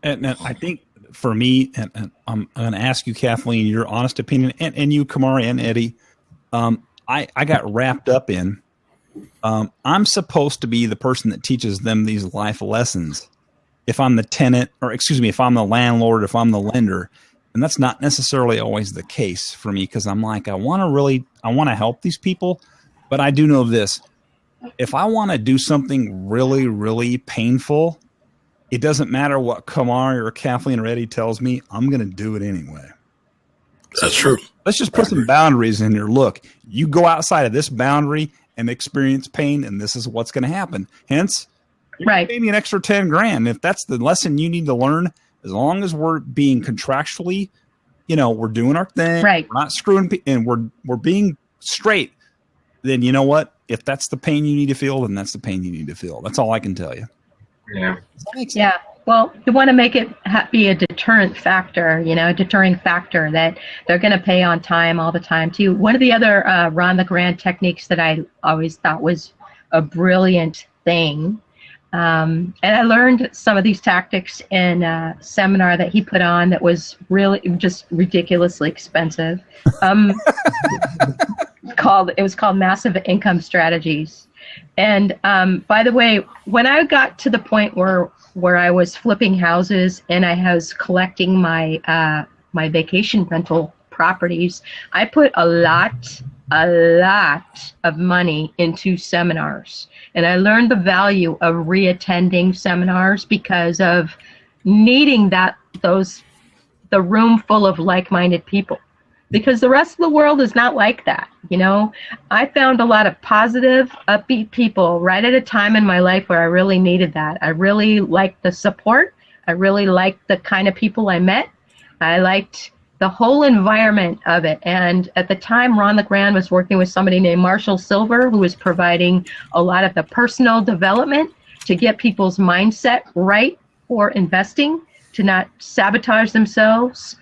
Speaker 5: And I think for me, and I'm going to ask you, Kathleen, your honest opinion, and you, Kamari and Eddie, I got wrapped up in, I'm supposed to be the person that teaches them these life lessons. If I'm the tenant, if I'm the landlord, if I'm the lender, and that's not necessarily always the case for me, because I'm like, I want to help these people, but I do know this. If I want to do something really, really painful, it doesn't matter what Kamari or Kathleen or Eddie tells me, I'm going to do it anyway.
Speaker 1: That's true.
Speaker 5: Let's just put some boundaries in here. Look, you go outside of this boundary and experience pain, and this is what's going to happen. Hence, you
Speaker 3: Right.
Speaker 5: pay me an extra 10 grand. If that's the lesson you need to learn, as long as we're being contractually, we're doing our thing,
Speaker 3: Right.
Speaker 5: we're not screwing, and we're being straight, then you know what? If that's the pain you need to feel, then that's the pain you need to feel. That's all I can tell you.
Speaker 2: Yeah.
Speaker 5: Does that make sense?
Speaker 3: Yeah. Well, you want to make it be a deterrent factor, a deterring factor that they're going to pay on time all the time too. One of the other Ron LeGrand techniques that I always thought was a brilliant thing, and I learned some of these tactics in a seminar that he put on that was really just ridiculously expensive. It was called Massive Income Strategies. And by the way, when I got to the point where I was flipping houses and I was collecting my my vacation rental properties, I put a lot of money into seminars. And I learned the value of reattending seminars because of needing the room full of like-minded people. Because the rest of the world is not like that, I found a lot of positive, upbeat people right at a time in my life where I really needed that. I really liked the support. I really liked the kind of people I met. I liked the whole environment of it. And at the time, Ron LeGrand was working with somebody named Marshall Silver, who was providing a lot of the personal development to get people's mindset right for investing, to not sabotage themselves.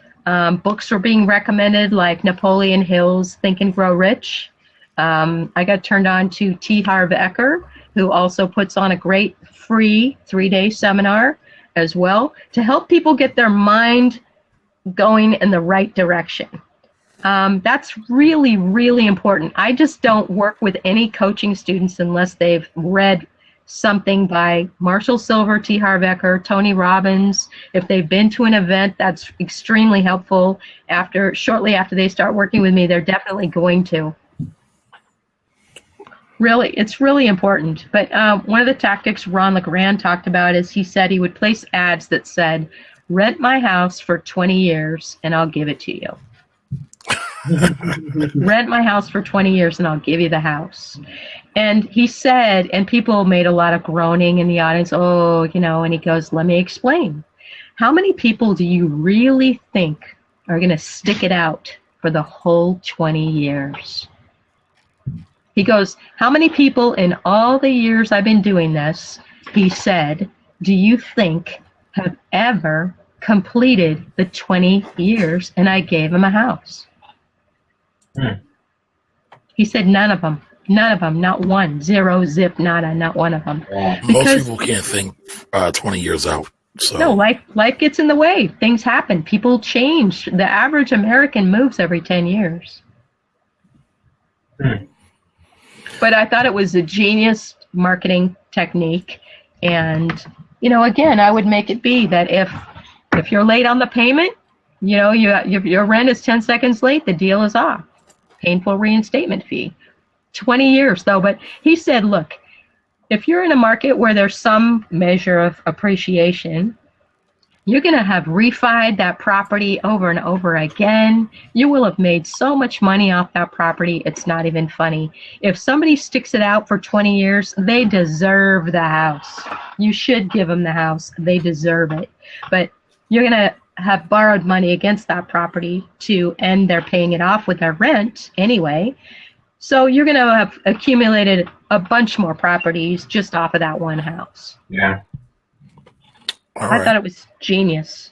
Speaker 3: Books were being recommended like Napoleon Hill's Think and Grow Rich. I got turned on to T. Harv Eker, who also puts on a great free 3-day seminar as well to help people get their mind going in the right direction. That's really, really important. I just don't work with any coaching students unless they've read something by Marshall Silver, T. Harv Eker, Tony Robbins. If they've been to an event, that's extremely helpful. Shortly after they start working with me, they're definitely going to. Really, it's really important. But one of the tactics Ron LeGrand talked about is he said he would place ads that said, "Rent my house for 20 years and I'll give it to you." Rent my house for 20 years and I'll give you the house. And he said, and people made a lot of groaning in the audience, and he goes, "Let me explain. How many people do you really think are going to stick it out for the whole 20 years? He goes, "How many people in all the years I've been doing this," he said, "do you think have ever completed the 20 years and I gave him a house?" He said none of them. None of them, not one. Zero, zip, nada, not one of them.
Speaker 1: Most people can't think 20 years out. So
Speaker 3: No, life gets in the way. Things happen. People change. The average American moves every 10 years. But I thought it was a genius marketing technique. And, again, I would make it be that if you're late on the payment, your rent is 10 seconds late, the deal is off. Painful reinstatement fee. 20 years, though. But he said, look, if you're in a market where there's some measure of appreciation, you're going to have refied that property over and over again. You will have made so much money off that property, it's not even funny. If somebody sticks it out for 20 years, they deserve the house. You should give them the house. They deserve it. But you're going to have borrowed money against that property to end their paying it off with their rent anyway. So you're going to have accumulated a bunch more properties just off of that one house.
Speaker 2: Yeah.
Speaker 3: I thought it was genius.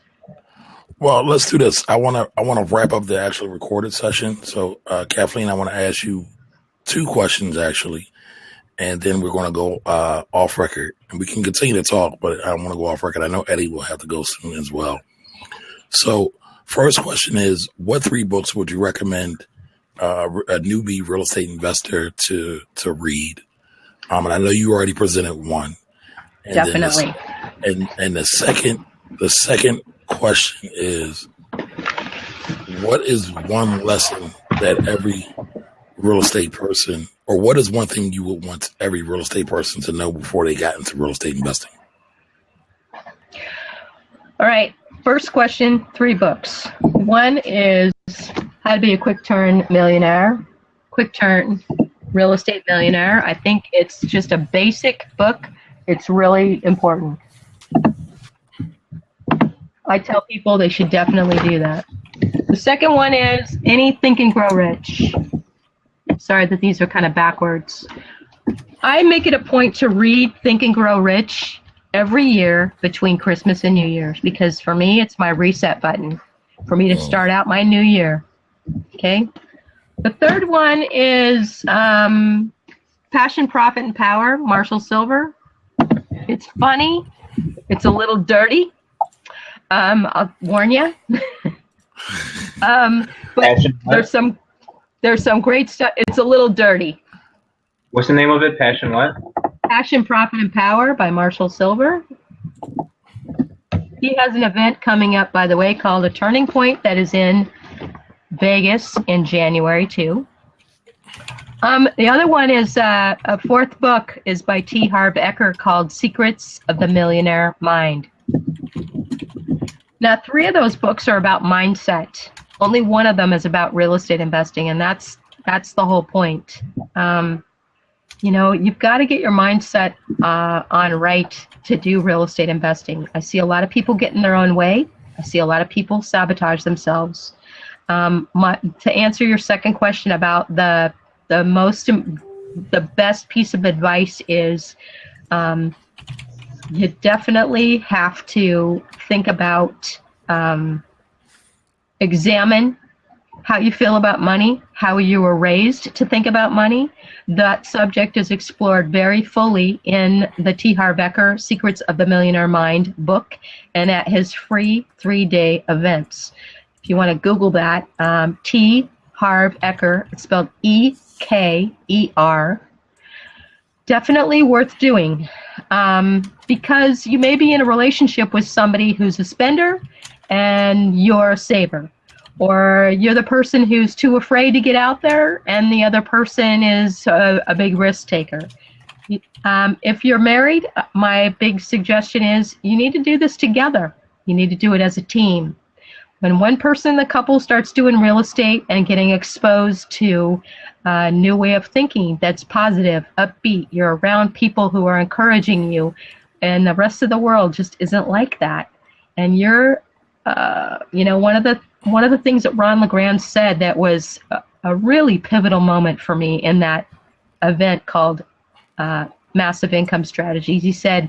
Speaker 1: Well, let's do this. I want to wrap up the actual recorded session. So, Kathleen, I want to ask you 2 questions actually, and then we're going to go off record, and we can continue to talk. But I want to go off record. I know Eddie will have to go soon as well. So, first question is, what 3 books would you recommend a newbie real estate investor to read? And I know you already presented one. And
Speaker 3: Definitely.
Speaker 1: And the second question is, what is one lesson that every real estate person, or what is one thing you would want every real estate person to know before they got into real estate investing?
Speaker 3: All right. First question, 3 books. One is How to Be a Quick Turn Millionaire. Quick Turn Real Estate Millionaire. I think it's just a basic book. It's really important. I tell people they should definitely do that. The second one is Any Think and Grow Rich. Sorry that these are kind of backwards. I make it a point to read Think and Grow Rich every year between Christmas and New Year's because for me, it's my reset button for me to start out my new year. Okay? The third one is Passion, Profit, and Power, Marshall Silver. It's funny. It's a little dirty. I'll warn you. But there's some great stuff. It's a little dirty.
Speaker 2: What's the name of it? Passion what?
Speaker 3: Passion, Profit, and Power by Marshall Silver. He has an event coming up, by the way, called A Turning Point that is in Vegas in January, too. The other one is a fourth book is by T. Harv Eker called Secrets of the Millionaire Mind. Now, 3 of those books are about mindset. Only one of them is about real estate investing, and that's the whole point. You know, you've got to get your mindset on right to do real estate investing. I see a lot of people get in their own way. I see a lot of people sabotage themselves. To answer your second question about the best piece of advice is you definitely have to think about, examine how you feel about money, how you were raised to think about money. That subject is explored very fully in the T. Harv Eker Secrets of the Millionaire Mind book and at his free 3-day events. If you want to Google that, T. Harv Eker, it's spelled E-K-E-R. Definitely worth doing because you may be in a relationship with somebody who's a spender and you're a saver. Or you're the person who's too afraid to get out there and the other person is a big risk taker. If you're married, my big suggestion is you need to do this together. You need to do it as a team. When one person in the couple starts doing real estate and getting exposed to a new way of thinking that's positive, upbeat, you're around people who are encouraging you, and the rest of the world just isn't like that. And you're, one of the things that Ron LeGrand said that was a really pivotal moment for me in that event called Massive Income Strategies. He said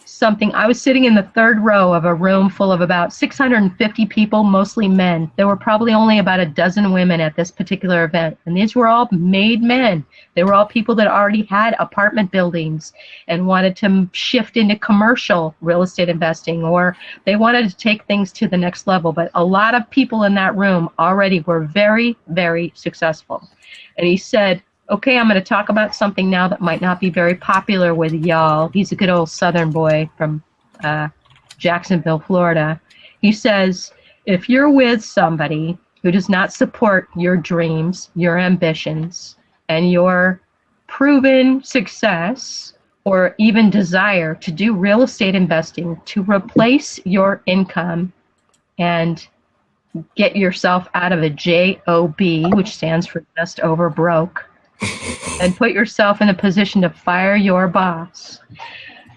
Speaker 3: something, I was sitting in the 3rd row of a room full of about 650 people, mostly men. There were probably only about a dozen women at this particular event, and these were all made men. They were all people that already had apartment buildings and wanted to shift into commercial real estate investing, or they wanted to take things to the next level. But a lot of people in that room already were very, very successful. And he said, okay, I'm going to talk about something now that might not be very popular with y'all. He's a good old Southern boy from Jacksonville, Florida. He says, if you're with somebody who does not support your dreams, your ambitions, and your proven success or even desire to do real estate investing to replace your income and get yourself out of a JOB, which stands for just over broke, and put yourself in a position to fire your boss,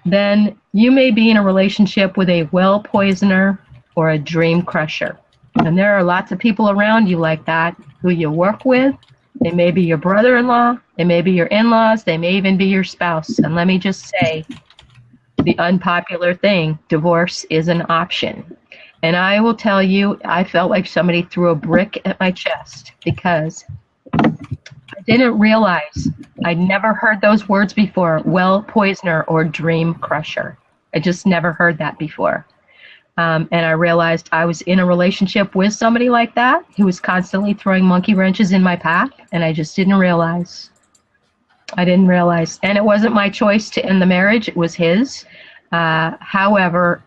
Speaker 3: then you may be in a relationship with a well poisoner or a dream crusher. And there are lots of people around you like that who you work with. They may be your brother-in-law, they may be your in-laws, they may even be your spouse. And let me just say, the unpopular thing, divorce is an option. And I will tell you, I felt like somebody threw a brick at my chest because I didn't realize, I'd never heard those words before, well poisoner or dream crusher. I just never heard that before. And I realized I was in a relationship with somebody like that who was constantly throwing monkey wrenches in my path, and I just didn't realize. I didn't realize. And it wasn't my choice to end the marriage, it was his. However,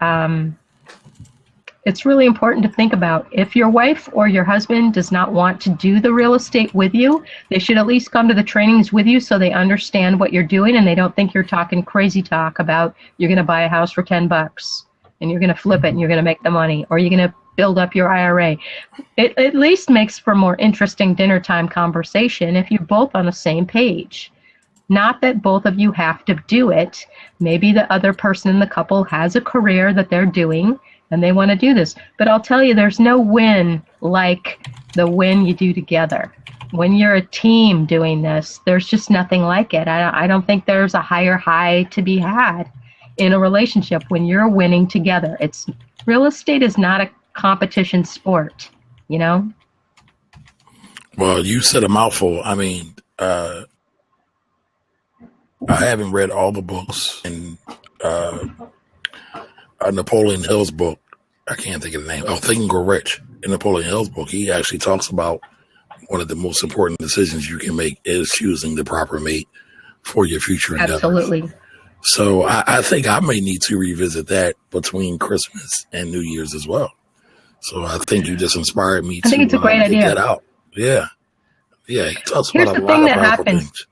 Speaker 3: it's really important to think about. If your wife or your husband does not want to do the real estate with you, they should at least come to the trainings with you so they understand what you're doing and they don't think you're talking crazy talk about you're going to buy a house for $10. and you're going to flip it and you're going to make the money, or you're going to build up your IRA. It at least makes for more interesting dinner time conversation if you're both on the same page. Not that both of you have to do it. Maybe the other person in the couple has a career that they're doing and they want to do this. But I'll tell you, there's no win like the win you do together. When you're a team doing this, there's just nothing like it. I don't think there's a higher high to be had in a relationship when you're winning together. Real estate is not a competition sport, you know?
Speaker 1: Well, you said a mouthful. I mean, I haven't read all the books, and Napoleon Hill's book, I can't think of the name. Think and Grow Rich. In Napoleon Hill's book, he actually talks about one of the most important decisions you can make is choosing the proper mate for your future endeavors.
Speaker 3: Absolutely.
Speaker 1: So I think I may need to revisit that between Christmas and New Year's as well. So I think you just inspired me to
Speaker 3: I think it's a great idea.
Speaker 1: Get that out. Yeah. Yeah. He talks
Speaker 3: Here's
Speaker 1: about a
Speaker 3: the
Speaker 1: lot
Speaker 3: thing
Speaker 1: of
Speaker 3: that
Speaker 1: powerful
Speaker 3: happens.
Speaker 1: things.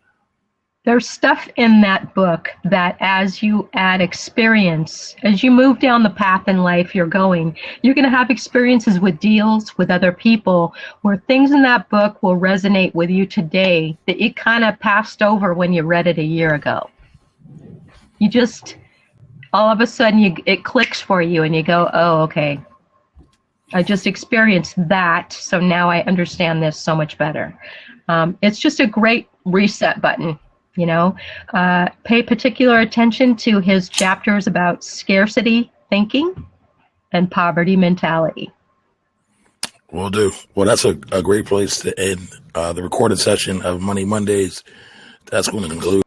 Speaker 3: There's stuff in that book that as you add experience, as you move down the path in life you're going, you're going to have experiences with deals, with other people, where things in that book will resonate with you today that you kind of passed over when you read it a year ago. You just, all of a sudden, it clicks for you and you go, oh, okay. I just experienced that, so now I understand this so much better. It's just a great reset button. You know, pay particular attention to his chapters about scarcity thinking and poverty mentality.
Speaker 1: Will do. Well, that's a great place to end the recorded session of Money Mondays. That's going to conclude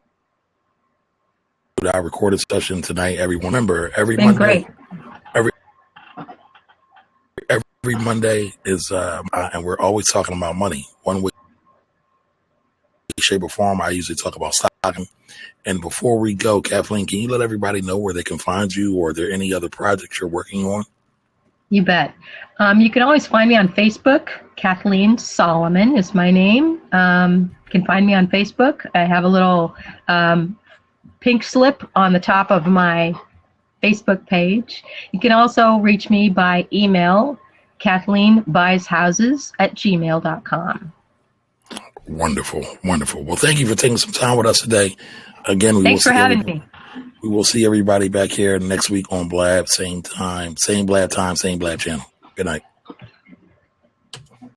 Speaker 1: our recorded session tonight. Everyone, remember, every Monday,
Speaker 3: great.
Speaker 1: every Monday is, and we're always talking about money. One way, shape, or form. I usually talk about stocking. And before we go, Kathleen, can you let everybody know where they can find you, or are there any other projects you're working on?
Speaker 3: You bet. You can always find me on Facebook. Kathleen Solomon is my name. You can find me on Facebook. I have a little pink slip on the top of my Facebook page. You can also reach me by email, KathleenBuysHouses@gmail.com.
Speaker 1: Wonderful, wonderful. Well, thank you for taking some time with us today. Again,
Speaker 3: Thanks for having me.
Speaker 1: We will see everybody back here next week on Blab, same time, same Blab time, same Blab channel. Good night.